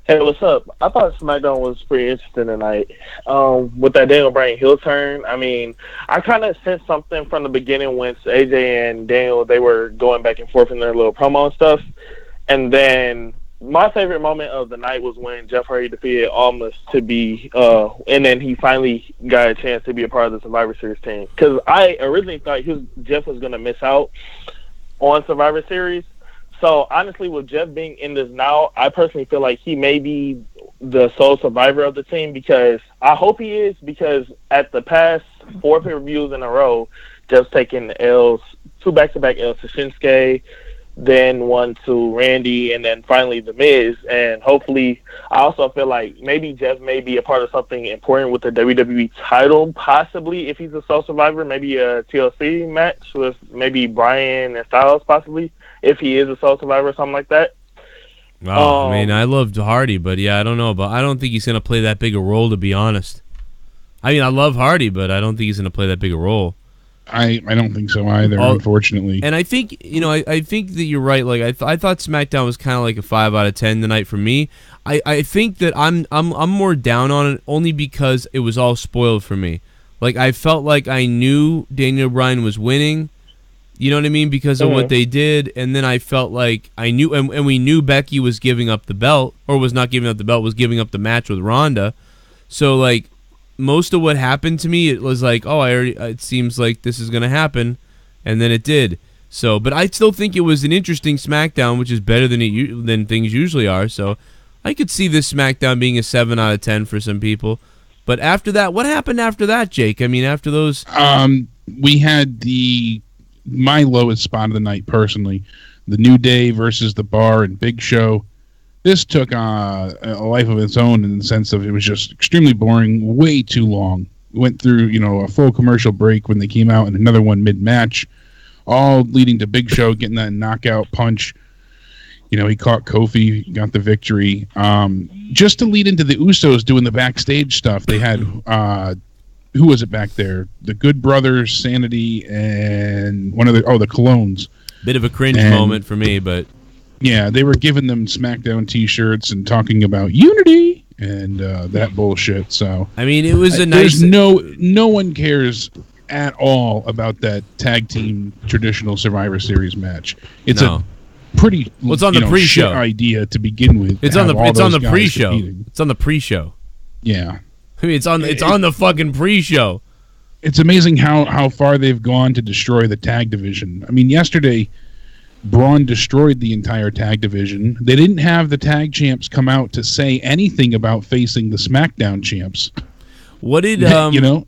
Hey, what's up? I thought SmackDown was pretty interesting tonight. With that Daniel Bryan heel turn, I mean, I kind of sensed something from the beginning when AJ and Daniel, they were going back and forth in their little promo and stuff. And then my favorite moment of the night was when Jeff Hardy defeated Almas to be, and then he finally got a chance to be a part of the Survivor Series team. Because I originally thought Jeff was going to miss out on Survivor Series. So, honestly, with Jeff being in this now, I personally feel like he may be the sole survivor of the team, because I hope he is, because at the past 4 pay-per-views in a row, Jeff's taking L's, 2 back-to-back L's to Shinsuke, then 1 to Randy, and then finally The Miz. And hopefully, I also feel like maybe Jeff may be a part of something important with the WWE title, possibly, if he's a sole survivor, maybe a TLC match with maybe Bryan and Styles, possibly, if he is a sole survivor or something like that. Wow, I mean, I loved Hardy, but yeah, I don't know, but I don't think he's going to play that big a role, to be honest. I mean, I love Hardy, but I don't think he's going to play that big a role. I don't think so either, unfortunately. And I think, you know, I think that you're right. Like, I thought SmackDown was kind of like a 5 out of 10 tonight for me. I think that I'm more down on it only because it was all spoiled for me. Like, I felt like I knew Daniel Bryan was winning. You know what I mean? Because of what they did. And then I felt like I knew, and we knew Becky was giving up the belt, or was not giving up the belt, was giving up the match with Ronda. So, like, most of what happened to me, it was like, oh, it seems like this is going to happen, and then it did. So, but I still think it was an interesting SmackDown, which is better than things usually are. So, I could see this SmackDown being a 7 out of 10 for some people. But after that, what happened after that, Jake? I mean, after those, we had my lowest spot of the night, personally, the New Day versus the Bar and Big Show. This took a life of its own in the sense of it was just extremely boring, way too long. We went through, you know, a full commercial break when they came out and another one mid-match, all leading to Big Show getting that knockout punch. You know, he caught Kofi, got the victory. Just to lead into the Usos doing the backstage stuff, they had, who was it back there? The Good Brothers, Sanity, and the Colognes. Bit of a cringe moment for me, but... Yeah, they were giving them SmackDown T-shirts and talking about unity and that bullshit. So I mean, it was a nice. No one cares at all about that tag team traditional Survivor Series match. It's a pretty it's on the pre-show idea to begin with. It's on the pre-show. Competing. It's on the pre-show. Yeah, I mean, it's on the fucking pre-show. It's amazing how far they've gone to destroy the tag division. I mean, yesterday, Braun destroyed the entire tag division. They didn't have the tag champs come out to say anything about facing the SmackDown champs. What did you know?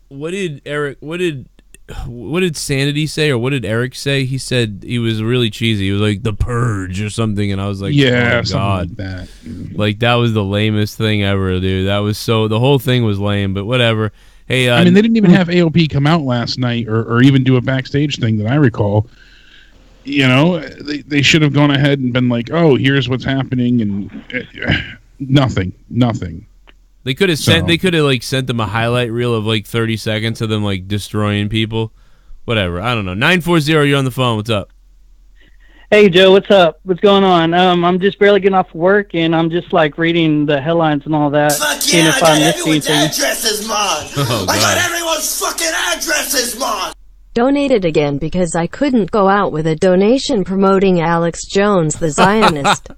What did Sanity say, or what did Eric say? He said he was really cheesy. He was like the Purge or something, and I was like, yeah, oh my God, like that. Like that was the lamest thing ever, dude. That was the whole thing was lame, but whatever. Hey, I mean, they didn't even have AOP come out last night or even do a backstage thing that I recall. You know, they should have gone ahead and been like, oh, here's what's happening, and nothing. They could have sent them a highlight reel of like 30 seconds of them like destroying people. Whatever. I don't know. 940, you're on the phone. What's up? Hey, Joe, what's up? What's going on? I'm just barely getting off work, and I'm just like reading the headlines and all that. Fuck yeah, I got everyone's addresses, Mon. Oh, I got everyone's fucking addresses, Mon. Donated again because I couldn't go out with a donation promoting Alex Jones, the Zionist.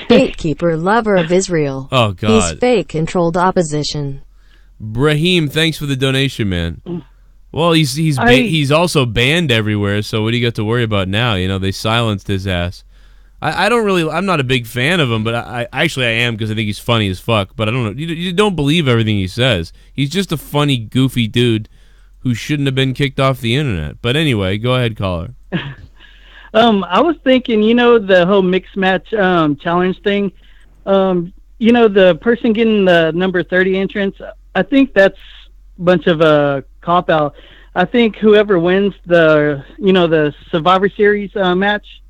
Gatekeeper, lover of Israel. Oh, God. He's fake, controlled opposition. Brahim, thanks for the donation, man. Well, he's also banned everywhere, so what do you got to worry about now? You know, they silenced his ass. I'm not a big fan of him, but I am because I think he's funny as fuck, but I don't know. You don't believe everything he says. He's just a funny, goofy dude who shouldn't have been kicked off the internet. But anyway, go ahead, caller. I was thinking, the whole mixed match challenge thing. The person getting the number 30 entrance, I think that's a bunch of a cop-out. I think whoever wins the Survivor Series match,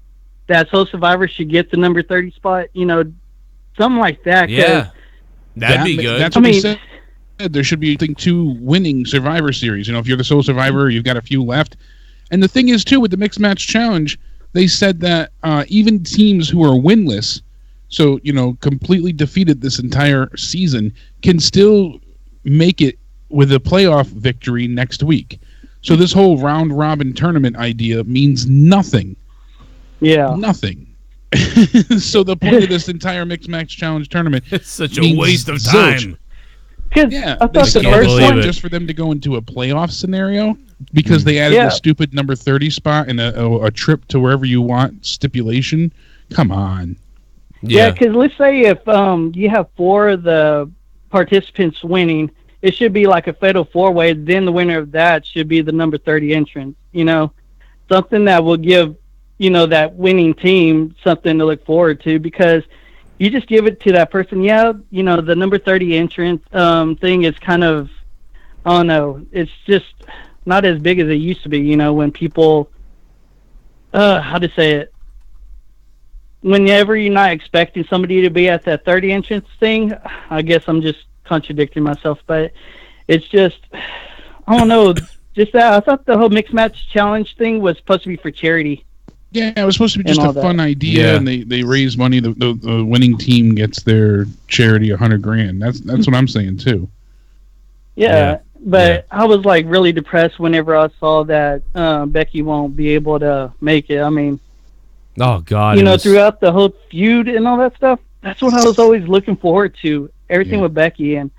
that whole Survivor should get the number 30 spot, something like that. Yeah, that'd be good. That's what they said. There should be, I think, 2 winning Survivor Series. If you're the sole survivor, you've got a few left. And the thing is, too, with the Mixed Match Challenge, they said that even teams who are winless, so, completely defeated this entire season, can still make it with a playoff victory next week. So this whole round-robin tournament idea means nothing. Yeah. Nothing. So the point of this entire Mixed Match Challenge tournament it's such a waste of time. Yeah, they said first one just for them to go into a playoff scenario because they added the stupid number 30 spot and a trip to wherever you want stipulation. Come on. Yeah, because let's say if you have 4 of the participants winning, it should be like a fatal 4-way. Then the winner of that should be the number 30 entrance. Something that will give that winning team something to look forward to, because you just give it to that person. Yeah, the number 30 entrance thing is kind of, I don't know, it's just not as big as it used to be, when people, how to say it, whenever you're not expecting somebody to be at that 30 entrance thing, I guess I'm just contradicting myself, but it's just, I don't know, just that. I thought the whole Mixed Match Challenge thing was supposed to be for charity. Yeah, it was supposed to be just a fun idea, and they raise money. The winning team gets their charity $100,000. That's what I'm saying too. Yeah, but I was like really depressed whenever I saw that Becky won't be able to make it. I mean, oh God, throughout the whole feud and all that stuff, that's what I was always looking forward to. Everything with Becky, and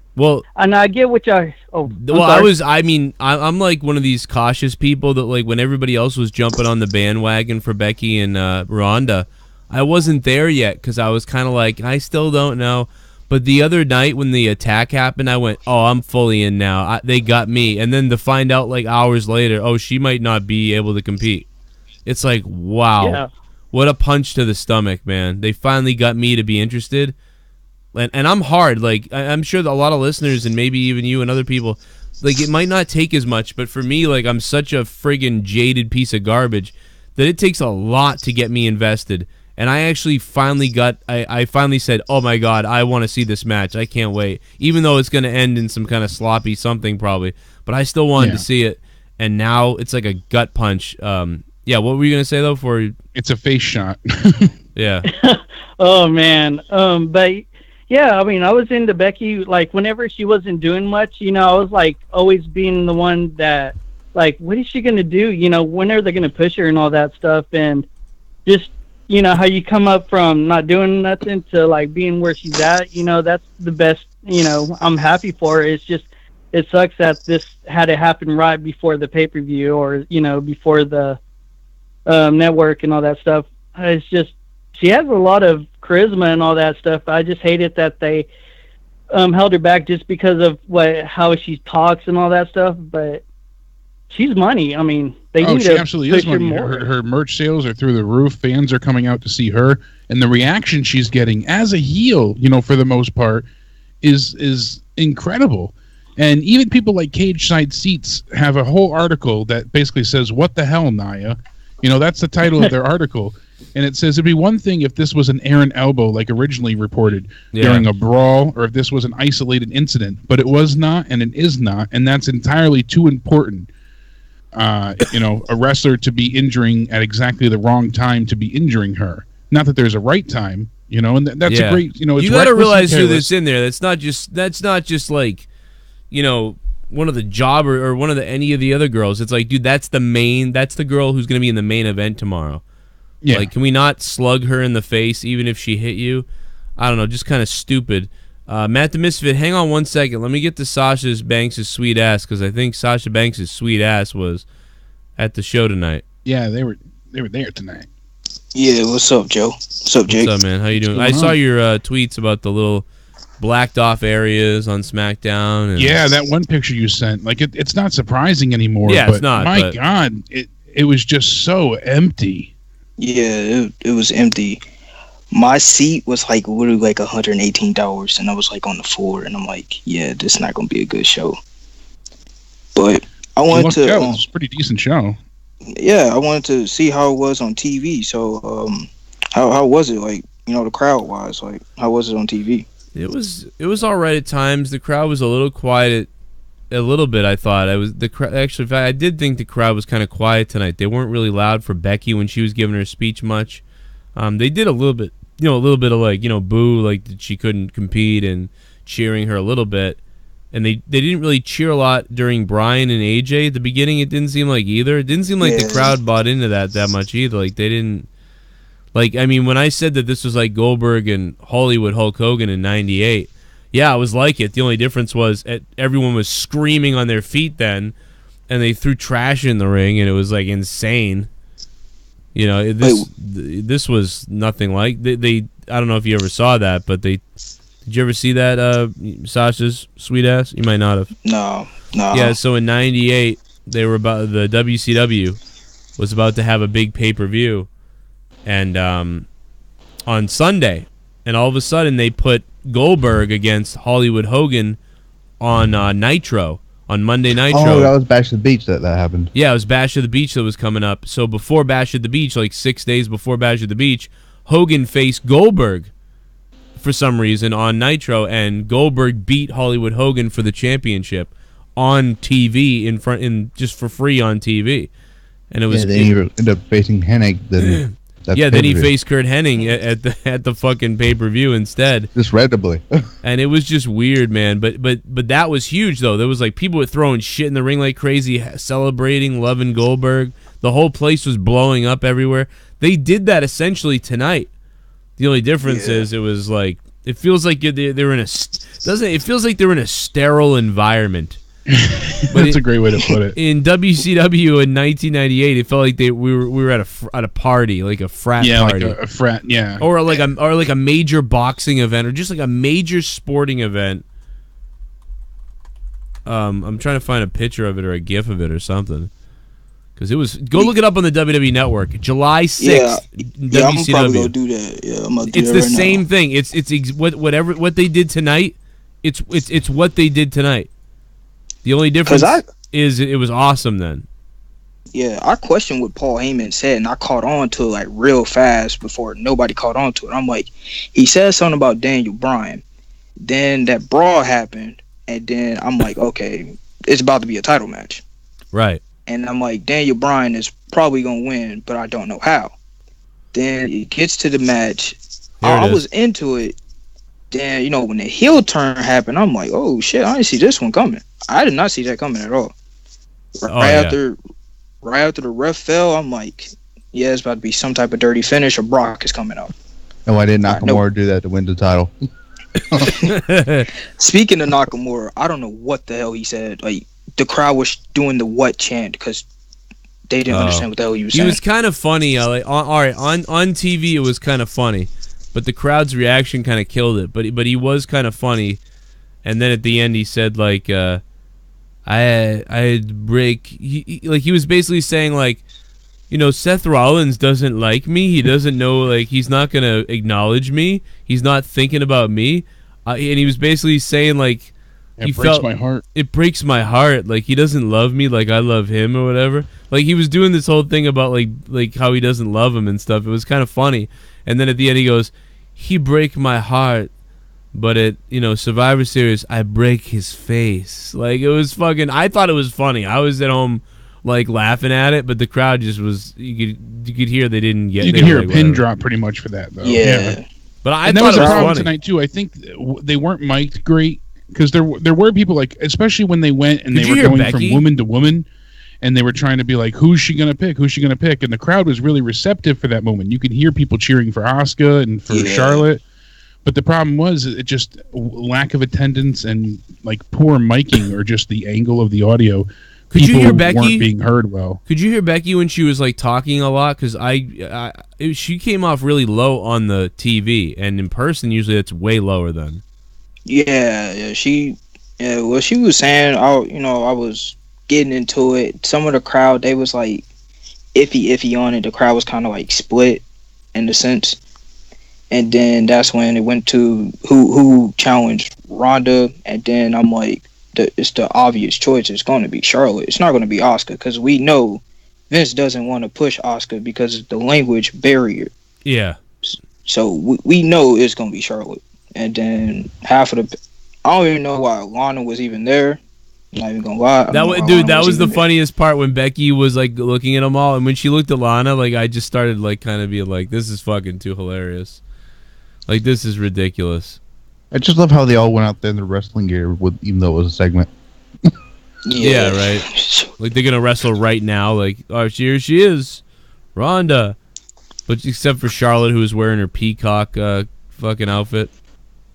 I get what y'all. I'm like one of these cautious people that, like, when everybody else was jumping on the bandwagon for Becky and Ronda, I wasn't there yet because I was kind of like, I still don't know. But the other night when the attack happened, I went, oh, I'm fully in now. They got me. And then to find out like hours later, oh, she might not be able to compete. It's like, wow. Yeah. What a punch to the stomach, man. They finally got me to be interested. And I'm hard. Like, I'm sure that a lot of listeners and maybe even you and other people, like, it might not take as much. But for me, like, I'm such a friggin' jaded piece of garbage that it takes a lot to get me invested. And I actually finally I finally said, oh, my God, I want to see this match. I can't wait. Even though it's going to end in some kind of sloppy something probably. But I still wanted to see it. And now it's like a gut punch. Yeah, what were you going to say, though? It's a face shot. Yeah. Oh, man. But, Yeah, I mean, I was into Becky, like, whenever she wasn't doing much, you know, I was, like, always being the one that, like, what is she going to do? You know, when are they going to push her and all that stuff? And just, you know, how you come up from not doing nothing to, like, being where she's at, you know, that's the best, you know, I'm happy for her. It's just, it sucks that this had to happen right before the pay-per-view or, you know, before the network and all that stuff. It's just, she has a lot of charisma and all that stuff. I just hate it that they held her back just because of how she talks and all that stuff. But she's money. I mean, they need she to absolutely push is money. her more. Her merch sales are through the roof. Fans are coming out to see her, and the reaction she's getting as a heel, you know, for the most part, is incredible. And even people like Cage Side Seats have a whole article that basically says, "What the hell, Nia?" You know, that's the title of their article. And it says it'd be one thing if this was an Aaron elbow, like originally reported, during a brawl, or if this was an isolated incident. But it was not, and it is not, and that's entirely too important. You know, a wrestler to be injuring at exactly the wrong time to be injuring her. Not that there's a right time, you know, and that's a great, you know, it's you got to realize who that's in there. That's not just like, you know, one of the jobber or one of any of the other girls. It's like, dude, that's the girl who's going to be in the main event tomorrow. Yeah. Like, can we not slug her in the face even if she hit you? I don't know, just kind of stupid. Matt the Misfit, hang on 1 second. Let me get to Sasha Banks' sweet ass, because I think Sasha Banks' sweet ass was at the show tonight. Yeah, they were there tonight. Yeah, what's up, Joe? What's up, Jake? What's up, man? How you doing? I saw your tweets about the little blacked off areas on SmackDown. And yeah, that one picture you sent. Like, it's not surprising anymore. Yeah, but it's not. My God, it was just so empty. Yeah, it was empty. My seat was like literally like $118, and I was like on the floor, and I'm like, yeah, this is not gonna be a good show. But I wanted to. It was a pretty decent show. Yeah, I wanted to see how it was on TV. So, how was it? Like, you know, the crowd wise, like, how was it on TV? It was all right at times. The crowd was a little quiet. A little bit, I thought. Actually, I did think the crowd was kind of quiet tonight. They weren't really loud for Becky when she was giving her speech much. They did a little bit, you know, a little bit of like, you know, boo, like that she couldn't compete, and cheering her a little bit. And they didn't really cheer a lot during Bryan and AJ at the beginning. It didn't seem like either. It didn't seem like the crowd bought into that much either. Like, they didn't. Like, I mean, when I said that this was like Goldberg and Hollywood Hulk Hogan in '98. Yeah, it was like it. The only difference was everyone was screaming on their feet then, and they threw trash in the ring, and it was like insane. You know, this was nothing like they. I don't know if you ever saw that, but did you ever see that Sasha's sweet ass? You might not have. No. Yeah, so in '98, they were about the WCW was about to have a big pay-per-view, and on Sunday, and all of a sudden they put Goldberg against Hollywood Hogan on Nitro, on Monday Nitro. Oh, that was Bash at the Beach that happened. Yeah, it was Bash at the Beach that was coming up. So before Bash at the Beach, like 6 days before Bash at the Beach, Hogan faced Goldberg for some reason on Nitro, and Goldberg beat Hollywood Hogan for the championship on TV just for free on TV. And it was then he ended up facing Hennig. Then he faced Kurt Hennig at the fucking pay-per-view instead. Just randomly. And it was just weird, man. But that was huge, though. There was like people were throwing shit in the ring like crazy, celebrating, loving Goldberg. The whole place was blowing up everywhere. They did that essentially tonight. The only difference is it was like, it feels like they're in it feels like they're in a sterile environment. That's a great way to put it. In WCW in 1998, it felt like we were at a party, like a frat party. Like a frat, yeah. Or like a major boxing event, or just like a major sporting event. I'm trying to find a picture of it or a GIF of it or something, because it was. Go look it up on the WWE Network, July 6th. Yeah, I'm probably gonna do that. Yeah, I'm gonna do it's that the right same now. thing. It's what they did tonight. It's what they did tonight. The only difference is it was awesome then. Yeah, I questioned what Paul Heyman said, and I caught on to it like real fast before nobody caught on to it. I'm like, he said something about Daniel Bryan. Then that brawl happened, and then I'm like, okay, it's about to be a title match. Right. And I'm like, Daniel Bryan is probably going to win, but I don't know how. Then it gets to the match. I was into it, then, you know, when the heel turn happened, I'm like, oh shit, I didn't see this one coming. I did not see that coming at all. Right after the ref fell, I'm like, yeah, it's about to be some type of dirty finish or Brock is coming out. No, I did Nakamura do that to win the title. Speaking of Nakamura, I don't know what the hell he said. Like, the crowd was doing the what chant because they didn't understand what the hell he was saying. He was kind of funny. Like, on TV, it was kind of funny, but the crowd's reaction kind of killed it. But he was kind of funny, and then at the end he said like, I'd break. He was basically saying like, you know, Seth Rollins doesn't like me. He doesn't know, like, he's not gonna acknowledge me. He's not thinking about me, and he was basically saying like, it breaks my heart. It breaks my heart. Like, he doesn't love me like I love him or whatever. Like, he was doing this whole thing about like how he doesn't love him and stuff. It was kind of funny. And then at the end he goes, he break my heart, but at, you know, Survivor Series I break his face. Like, it was fucking. I thought it was funny. I was at home like laughing at it, but the crowd just was. You could hear they didn't get. You could hear a pin drop pretty much for that though. Yeah. But I and thought that was it a was problem funny tonight too. I think they weren't mic'd great because there were people like, especially when they went and they were going Becky? from woman to woman, and they were trying to be like, who's she gonna pick? Who's she gonna pick? And the crowd was really receptive for that moment. You could hear people cheering for Asuka and for Charlotte. But the problem was it just lack of attendance and like poor miking or just the angle of the audio. Could you hear Becky? Weren't being heard well. Could you hear Becky when she was like talking a lot? Because she came off really low on the TV, and in person usually it's way lower than. Yeah. What she was saying, I was getting into it. Some of the crowd, they was like iffy on it. The crowd was kind of like split in the sense. And then that's when it went to who challenged Ronda, and then I'm like, it's the obvious choice. It's going to be Charlotte. It's not going to be Asuka because we know Vince doesn't want to push Asuka because of the language barrier. Yeah. So we know it's going to be Charlotte. And then half of the, I don't even know why Lana was even there. I'm not even gonna lie. That was the funniest part when Becky was like looking at them all, and when she looked at Lana, like I just started like kind of being like, this is fucking too hilarious. Like, this is ridiculous. I just love how they all went out there in the wrestling gear, even though it was a segment. Yeah, right. Like, they're gonna wrestle right now. Like, oh, here she is, Ronda. But except for Charlotte, who was wearing her peacock fucking outfit.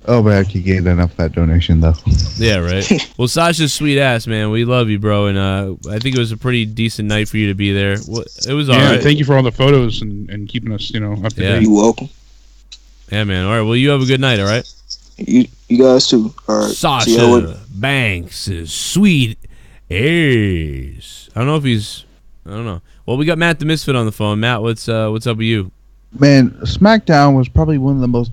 Oh, but I could get enough of that donation, though. Yeah, right. Well, Sasha's sweet ass, man. We love you, bro. And I think it was a pretty decent night for you to be there. It was all right. Thank you for all the photos and keeping us, up to date. You're welcome. Yeah, man. All right. Well, you have a good night, all right? You guys, too. All right. Sasha Banks is sweet ass. I don't know. Well, we got Matt the Misfit on the phone. Matt, what's up with you? Man, SmackDown was probably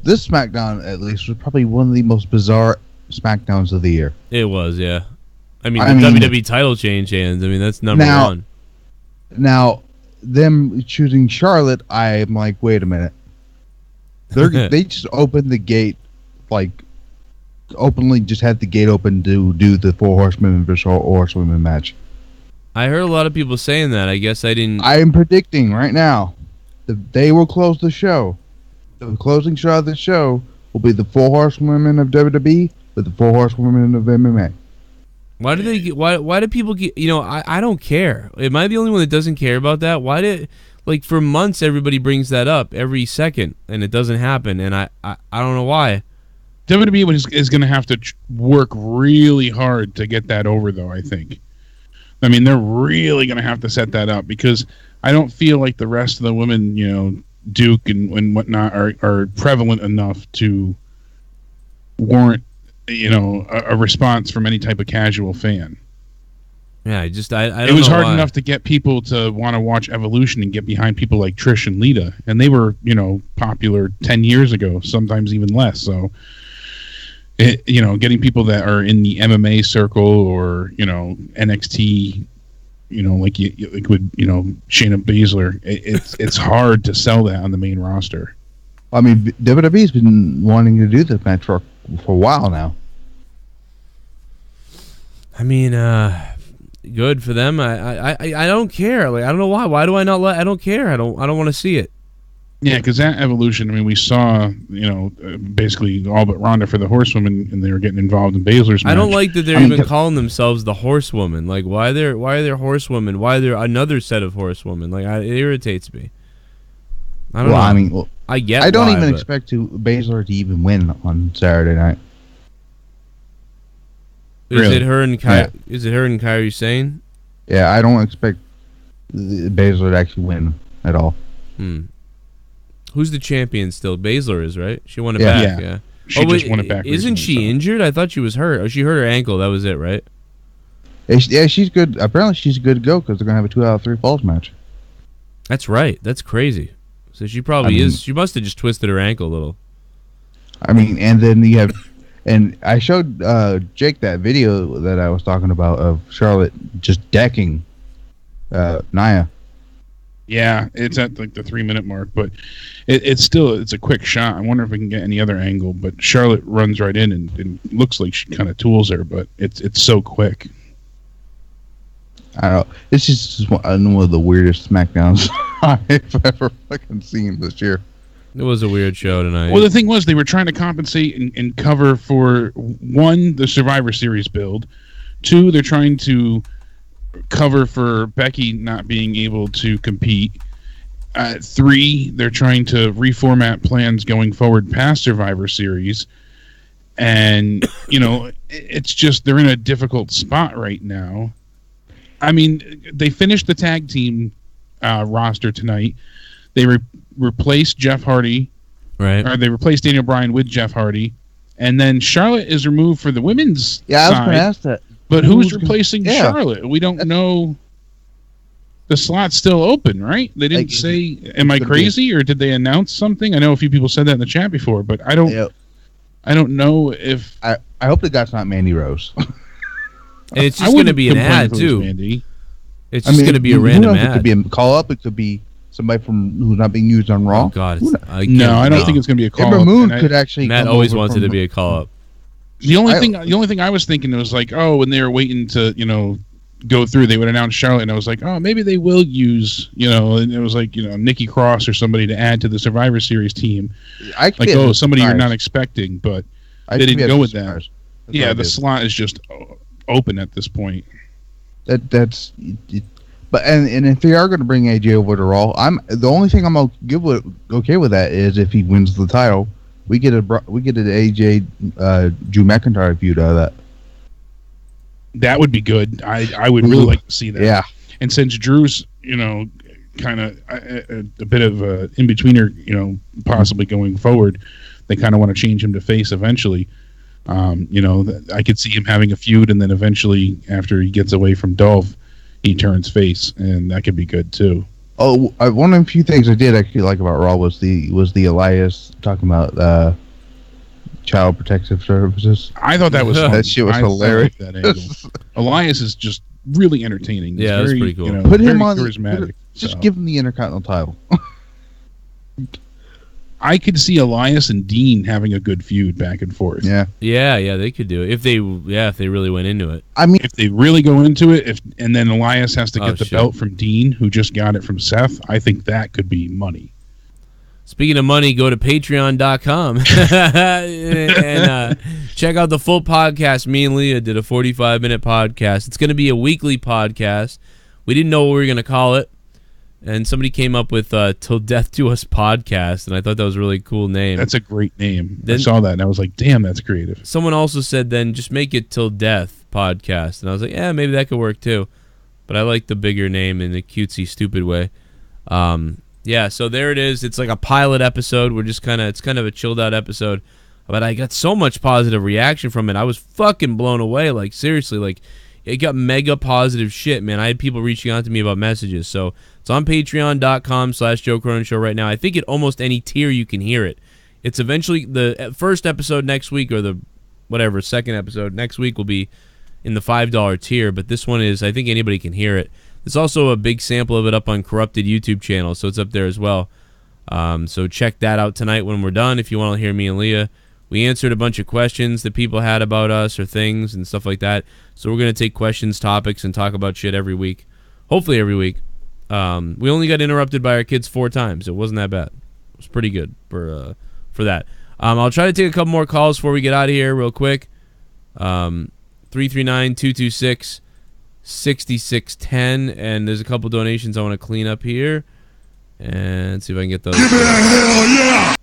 this SmackDown at least was probably one of the most bizarre SmackDowns of the year. It was, yeah. I mean, WWE title change hands. I mean, that's number one. Now, them choosing Charlotte, I'm like, wait a minute. They just opened the gate, like, openly just had the gate open to do the 4 Horsemen versus 4 Horsewomen match. I heard a lot of people saying that. I guess I didn't. I am predicting right now. They will close the show. The closing shot of the show will be the 4 Horsewomen of WWE with the 4 Horsewomen of MMA. Why do they get? Why do people get? I don't care. Am I the only one that doesn't care about that? Why did for months everybody brings that up every second and it doesn't happen, and I don't know why. WWE is going to have to work really hard to get that over, though. I think. I mean, they're really going to have to set that up because I don't feel like the rest of the women, Duke and whatnot, are prevalent enough to warrant, a response from any type of casual fan. Yeah, I don't It was know hard why. enough to get people to want to watch Evolution and get behind people like Trish and Lita, and they were, popular 10 years ago, sometimes even less. So, getting people that are in the MMA circle or NXT, like with Shayna Baszler, it's hard to sell that on the main roster. I mean, WWE's been wanting to do this match for a while now. I mean, good for them. I don't care. Like, I don't know why. Why do I not? I don't care. I don't want to see it. Yeah, because that evolution, I mean, we saw, basically all but Ronda for the Horsewoman, and they were getting involved in Baszler's match. I don't like that they're even calling themselves the Horsewoman. Like, why are there Horsewomen? Why are there another set of Horsewomen? Like, it irritates me. I don't know. I mean, I get. I don't even expect Baszler to even win on Saturday night. Is it her and Kairi Sane? Yeah, I don't expect Baszler to actually win at all. Who's the champion still? Baszler is, right? She won it Yeah. back. Yeah. She just won it back. Isn't she injured? I thought she was hurt. Oh, she hurt her ankle. That was it, right? Yeah, she's good. Apparently, she's good to go because they're gonna have a 2 out of 3 falls match. That's right. That's crazy. So she probably is. She must have just twisted her ankle a little. I mean, and then you have, and I showed Jake that video that I was talking about of Charlotte just decking Nia. Yeah, it's at like the 3-minute mark, but it's a quick shot. I wonder if we can get any other angle. But Charlotte runs right in and looks like she kind of tools her, but it's so quick. I don't know. This is just one of the weirdest SmackDowns I've ever fucking seen this year. It was a weird show tonight. Well, the thing was, they were trying to compensate and cover for, 1, the Survivor Series build. 2, they're trying to cover for Becky not being able to compete. 3, they're trying to reformat plans going forward past Survivor Series. And, it's just they're in a difficult spot right now. I mean, they finished the tag team roster tonight. They replaced Jeff Hardy. Right. Or they replaced Daniel Bryan with Jeff Hardy. And then Charlotte is removed for the women's Yeah, I was side. going to ask that. But who's replacing Charlotte? We don't know. The slot's still open, right? They didn't say. Am I crazy, or did they announce something? I know a few people said that in the chat before, but I don't. I don't know if. I hope the guy's not Mandy Rose. And it's just going to be an ad too. It's just going to be a random ad. It could be a call up. It could be somebody from who's not being used on Raw. Oh God! I don't think it's going to be a call up. Ember Moon could actually. Matt always wants it to be a call up. The only thing I was thinking was like, oh, when they were waiting to go through, they would announce Charlotte, and I was like, oh, maybe they will use and it was like Nikki Cross or somebody to add to the Survivor Series team. Somebody you're not expecting, but they didn't go with that. Yeah, the slot is just open at this point. But if they are going to bring AJ over to Raw, the only thing I'm okay with that is if he wins the title, we get an AJ Drew McIntyre feud out of that. That would be good. I would really like to see that. Yeah. And since Drew's kind of a bit of a in-betweener, possibly going forward, they kind of want to change him to face eventually. I could see him having a feud, and then eventually, after he gets away from Dolph, he turns face, and that could be good too. Oh, one of the few things I did actually like about Raw was the Elias talking about Child Protective Services. I thought that was fun. That shit was hilarious. That angle. Elias is just really entertaining. Yeah, that's pretty cool. Put him on. Charismatic. Just give him the Intercontinental title. I could see Elias and Dean having a good feud back and forth. Yeah, they could do it if they really went into it. I mean, if they really go into it, and then Elias has to get the belt from Dean, who just got it from Seth, I think that could be money. Speaking of money, go to patreon.com and check out the full podcast. Me and Leah did a 45-minute podcast. It's going to be a weekly podcast. We didn't know what we were going to call it. And somebody came up with Till Death Do Us Podcast, and I thought that was a really cool name. That's a great name. I saw that, and I was like, damn, that's creative. Someone also said then just make it Till Death Podcast. And I was like, yeah, maybe that could work too. But I like the bigger name in a cutesy, stupid way. Yeah, so there it is. It's like a pilot episode. It's kind of a chilled out episode. But I got so much positive reaction from it. I was fucking blown away. Like, seriously, like, it got mega positive shit, man. I had people reaching out to me about messages. So it's on patreon.com/Joe Cronin Show right now. I think at almost any tier you can hear it. It's eventually the first episode next week, or the second episode next week will be in the $5 tier. But this one is, I think anybody can hear it. There's also a big sample of it up on Corrupted YouTube channel, so it's up there as well. So check that out tonight when we're done if you want to hear me and Leah. We answered a bunch of questions that people had about us or things and stuff like that. So we're going to take questions, topics, and talk about shit every week. Hopefully every week. We only got interrupted by our kids 4 times. It wasn't that bad. It's pretty good for that. I'll try to take a couple more calls before we get out of here real quick. 339-226-6610, and there's a couple donations I want to clean up here and see if I can get those. Give it a hell yeah!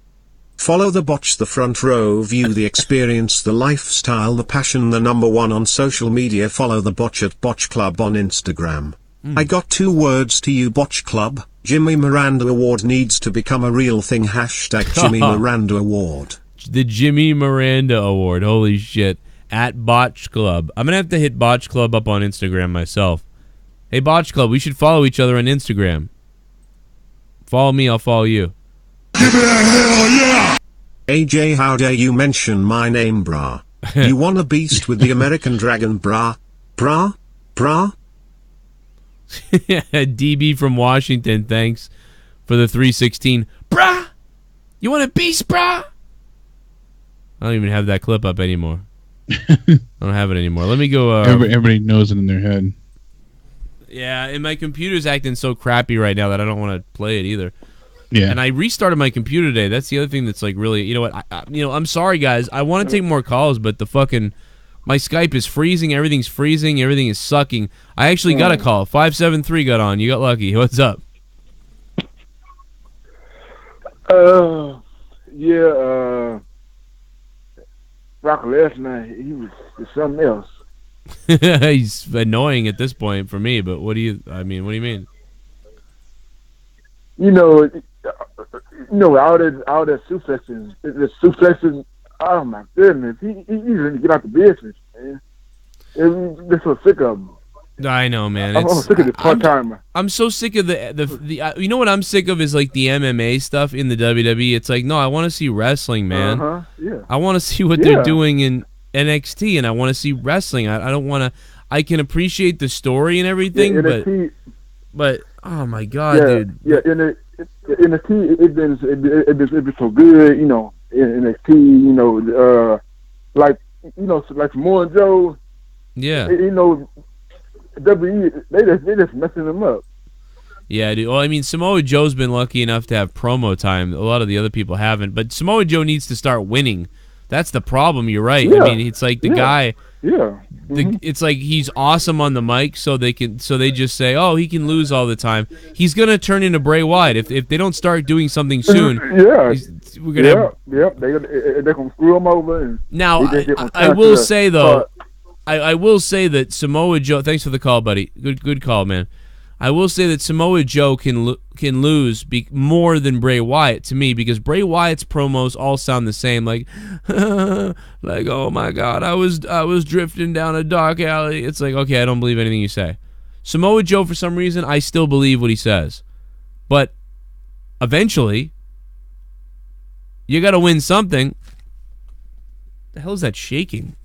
Follow the Botch, the front row view, the experience, the lifestyle, the passion, the #1 on social media. Follow the Botch at Botch Club on Instagram. I got 2 words to you, Botch Club. Jimmy Miranda Award needs to become a real thing. # Jimmy Miranda Award. The Jimmy Miranda Award. Holy shit. At Botch Club. I'm going to have to hit Botch Club up on Instagram myself. Hey, Botch Club, we should follow each other on Instagram. Follow me, I'll follow you. Give it a hell yeah! AJ, how dare you mention my name, brah? You want a beast with the American Dragon, brah? Brah? Brah? DB from Washington, thanks for the 316. Brah! You want a beast, brah? I don't even have that clip up anymore. I don't have it anymore. Let me go. Everybody knows it in their head. Yeah, and my computer's acting so crappy right now that I don't want to play it either. Yeah. And I restarted my computer today. That's the other thing that's like really, you know what? I'm sorry, guys. I want to take more calls, but my Skype is freezing. Everything's freezing. Everything is sucking. I actually got a call. 573 got on. You got lucky. What's up? Yeah. Brock Lesnar, he was something else. He's annoying at this point for me, but what do you mean? You know, all that suplexes, oh my goodness, he didn't get out the business, man. They're so sick of him. I know, man. I'm sick of this part-timer. I'm so sick of the you know what I'm sick of is like the MMA stuff in the WWE. It's like, no, I want to see wrestling, man. Yeah. I want to see what they're doing in NXT, and I want to see wrestling. I don't want to. I can appreciate the story and everything, but oh my god, dude. Yeah, in NXT, it been so good, you know. In NXT, you know, like Samoa Joe. Yeah. You know, WWE, they just messing them up. Yeah, dude. Well, I mean, Samoa Joe's been lucky enough to have promo time. A lot of the other people haven't. But Samoa Joe needs to start winning. That's the problem. You're right. Yeah. I mean, it's like the guy. Yeah. It's like he's awesome on the mic, so they just say, oh, he can lose all the time. He's gonna turn into Bray Wyatt if they don't start doing something soon. Yeah. We're gonna. They're gonna screw him over. Now, I will say though. I will say that Samoa Joe. Thanks for the call, buddy. Good call, man. I will say that Samoa Joe can lose more than Bray Wyatt to me, because Bray Wyatt's promos all sound the same, like oh my god, I was drifting down a dark alley. It's like, okay, I don't believe anything you say. Samoa Joe, for some reason, I still believe what he says, but eventually, you got to win something. The hell is that shaking?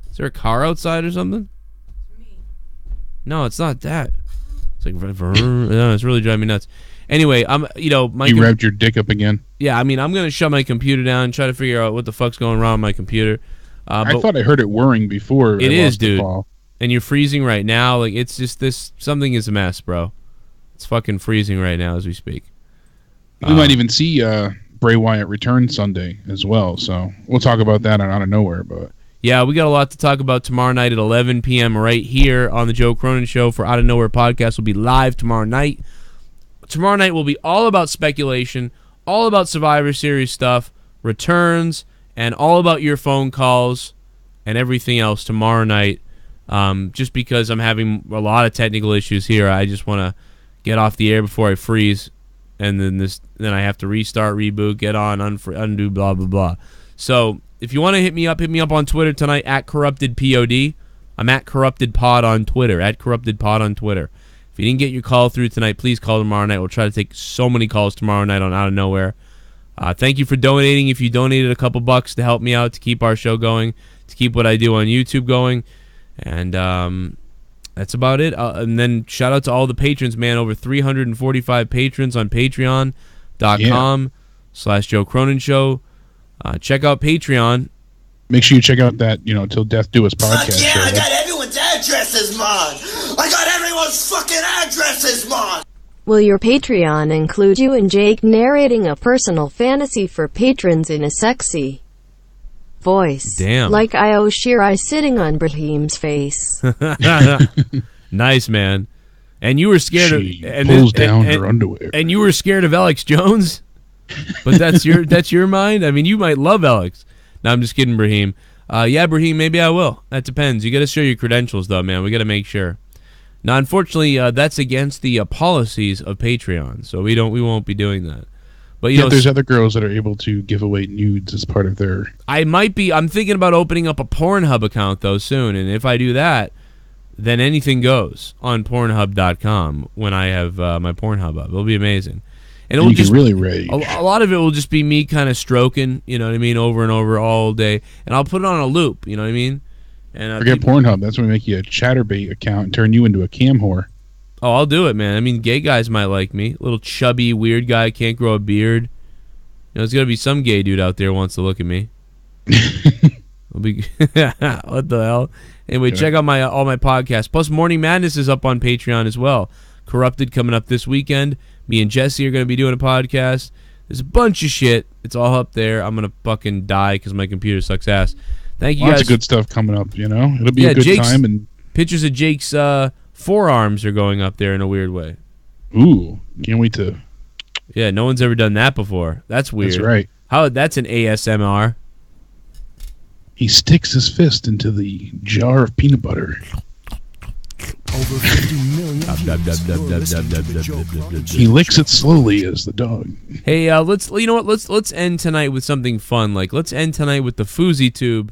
Is there a car outside or something? No, it's not that. It's like, no, it's really driving me nuts. Anyway, you revved your dick up again. Yeah, I mean, I'm gonna shut my computer down and try to figure out what the fuck's going wrong with my computer. I thought I heard it whirring before. It is, dude. And you're freezing right now. Like, it's just something is a mess, bro. It's fucking freezing right now as we speak. We might even see Bray Wyatt return Sunday as well. So we'll talk about that out of nowhere, but. Yeah, we got a lot to talk about tomorrow night at 11 p.m. right here on the Joe Cronin Show for Out of Nowhere podcast. Will be live tomorrow night. Tomorrow night will be all about speculation, all about Survivor Series stuff, returns, and all about your phone calls and everything else tomorrow night. Just because I'm having a lot of technical issues here, I just want to get off the air before I freeze, and then I have to restart, reboot, get on, undo, blah, blah, blah. So if you want to hit me up on Twitter tonight at CorruptedPod. I'm at CorruptedPod on Twitter, at CorruptedPod on Twitter. If you didn't get your call through tonight, please call tomorrow night. We'll try to take so many calls tomorrow night on Out of Nowhere. Thank you for donating. If you donated a couple bucks to help me out to keep our show going, to keep what I do on YouTube going. And that's about it. And then shout out to all the patrons, man. Over 345 patrons on patreon.com/Joe Cronin Show. Check out Patreon. Make sure you check out that, Till Death Do Us podcast. Yeah, I got everyone's addresses, Mon. I got everyone's fucking addresses, Mon. Will your Patreon include you and Jake narrating a personal fantasy for patrons in a sexy voice? Damn. Like Io Shirai sitting on Brahim's face. Nice, man. And you were scared of pulls down her underwear. And you were scared of Alex Jones? But that's your mind? I mean, you might love Alex. No, I'm just kidding, Brahim. Yeah, Brahim, maybe I will. That depends. You got to show your credentials, though, man. We got to make sure. Now, unfortunately, that's against the policies of Patreon, so we won't be doing that. But you know, there's other girls that are able to give away nudes as part of their. I'm thinking about opening up a Pornhub account though soon, and if I do that, then anything goes on Pornhub.com when I have my Pornhub up. It'll be amazing. And it'll just really rage. A lot of it will just be me kind of stroking, you know what I mean, over and over all day, and I'll put it on a loop, you know what I mean. And forget Pornhub. That's when we make you a Chatterbait account and turn you into a cam whore. Oh, I'll do it, man. I mean, gay guys might like me. Little chubby, weird guy, can't grow a beard. You know, there's gonna be some gay dude out there who wants to look at me. What the hell? Anyway, check out all my podcasts. Plus, Morning Madness is up on Patreon as well. Corrupted coming up this weekend. Me and Jesse are going to be doing a podcast. There's a bunch of shit. It's all up there. I'm going to fucking die because my computer sucks ass. Thank you guys. Lots of good stuff coming up, you know? It'll be a good time. And pictures of Jake's forearms are going up there in a weird way. Ooh, can't wait to... Yeah, no one's ever done that before. That's weird. That's right. That's an ASMR. He sticks his fist into the jar of peanut butter. Over 50 million He licks it slowly as the dog. Hey, let's end tonight with something fun. Like, let's end tonight with the Fousey Tube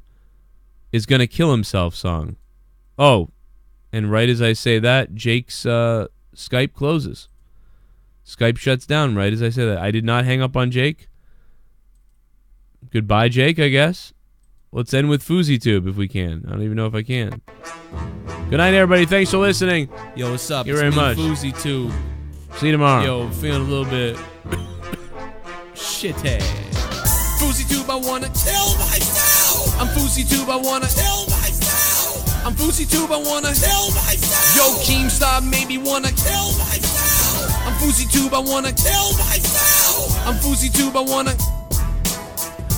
is gonna kill himself song. Oh, and right as I say that, Jake's Skype closes. Skype shuts down right as I say that. I did not hang up on Jake. Goodbye, Jake, I guess. Let's end with Fousey Tube if we can. I don't even know if I can. Good night, everybody. Thanks for listening. Yo, what's up? Thank you very much. Fousey Tube. See you tomorrow. Yo, feeling a little bit shitty. Fousey Tube, I wanna kill myself. I'm Fousey Tube, I wanna kill myself. I'm Fousey Tube, I wanna kill myself. Yo, Keemstar made me wanna kill myself. I'm Fousey Tube, I wanna kill myself. I'm Fousey Tube, I wanna.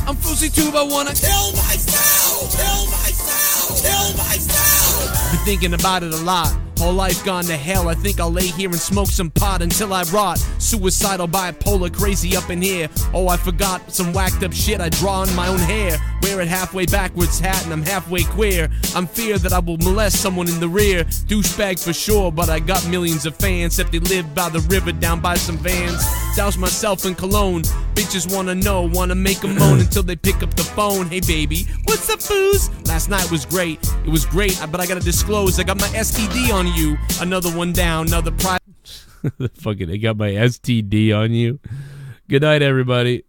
I'm Fousey Tube, I wanna kill myself. Kill myself. Kill myself. Been thinking about it a lot. Whole life gone to hell. I think I'll lay here and smoke some pot until I rot. Suicidal, bipolar, crazy up in here. Oh, I forgot some whacked up shit I draw in my own hair. Wear it halfway backwards hat and I'm halfway queer. I'm fear that I will molest someone in the rear. Douchebag for sure, but I got millions of fans. Except they live by the river down by some vans. Douse myself in cologne. Bitches wanna know, wanna make a moan until they pick up the phone. Hey baby, what's up, foos? Last night was great. It was great, but I gotta disclose I got my STD on you. Another one down, another private. Fucking, I got my STD on you. Good night, everybody.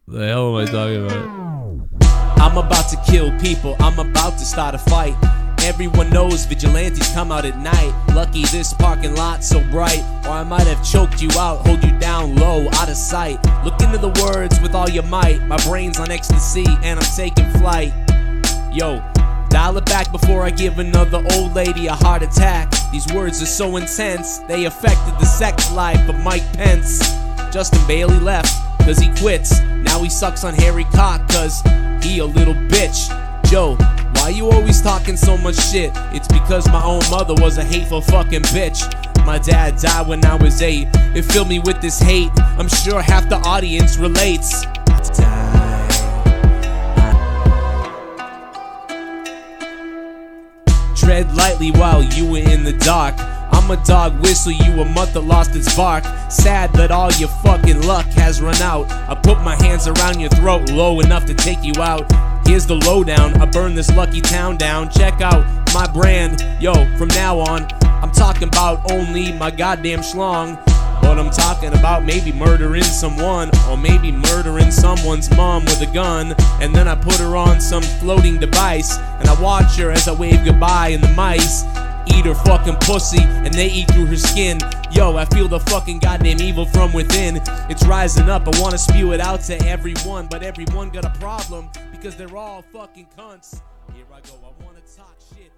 The hell am I talking about? I'm about to kill people. I'm about to start a fight. Everyone knows vigilantes come out at night. Lucky this parking lot so bright, or I might have choked you out, hold you down low, out of sight. Look into the words with all your might. My brain's on ecstasy and I'm taking flight. Yo, dial it back before I give another old lady a heart attack. These words are so intense, they affected the sex life of Mike Pence. Justin Bailey left, cause he quits. Now he sucks on Harry Cock, cause he a little bitch. Joe, why you always talking so much shit? It's because my own mother was a hateful fucking bitch. My dad died when I was 8. It filled me with this hate. I'm sure half the audience relates. Tread lightly while you were in the dark. I'm a dog whistle, you a mutt that lost its bark. Sad that all your fucking luck has run out. I put my hands around your throat low enough to take you out. Here's the lowdown, I burn this lucky town down. Check out my brand, yo, from now on I'm talking about only my goddamn schlong. But I'm talking about maybe murdering someone, or maybe murdering someone's mom with a gun. And then I put her on some floating device, and I watch her as I wave goodbye, and the mice eat her fucking pussy, and they eat through her skin. Yo, I feel the fucking goddamn evil from within. It's rising up, I wanna spew it out to everyone, but everyone got a problem, because they're all fucking cunts. Here I go, I wanna talk shit.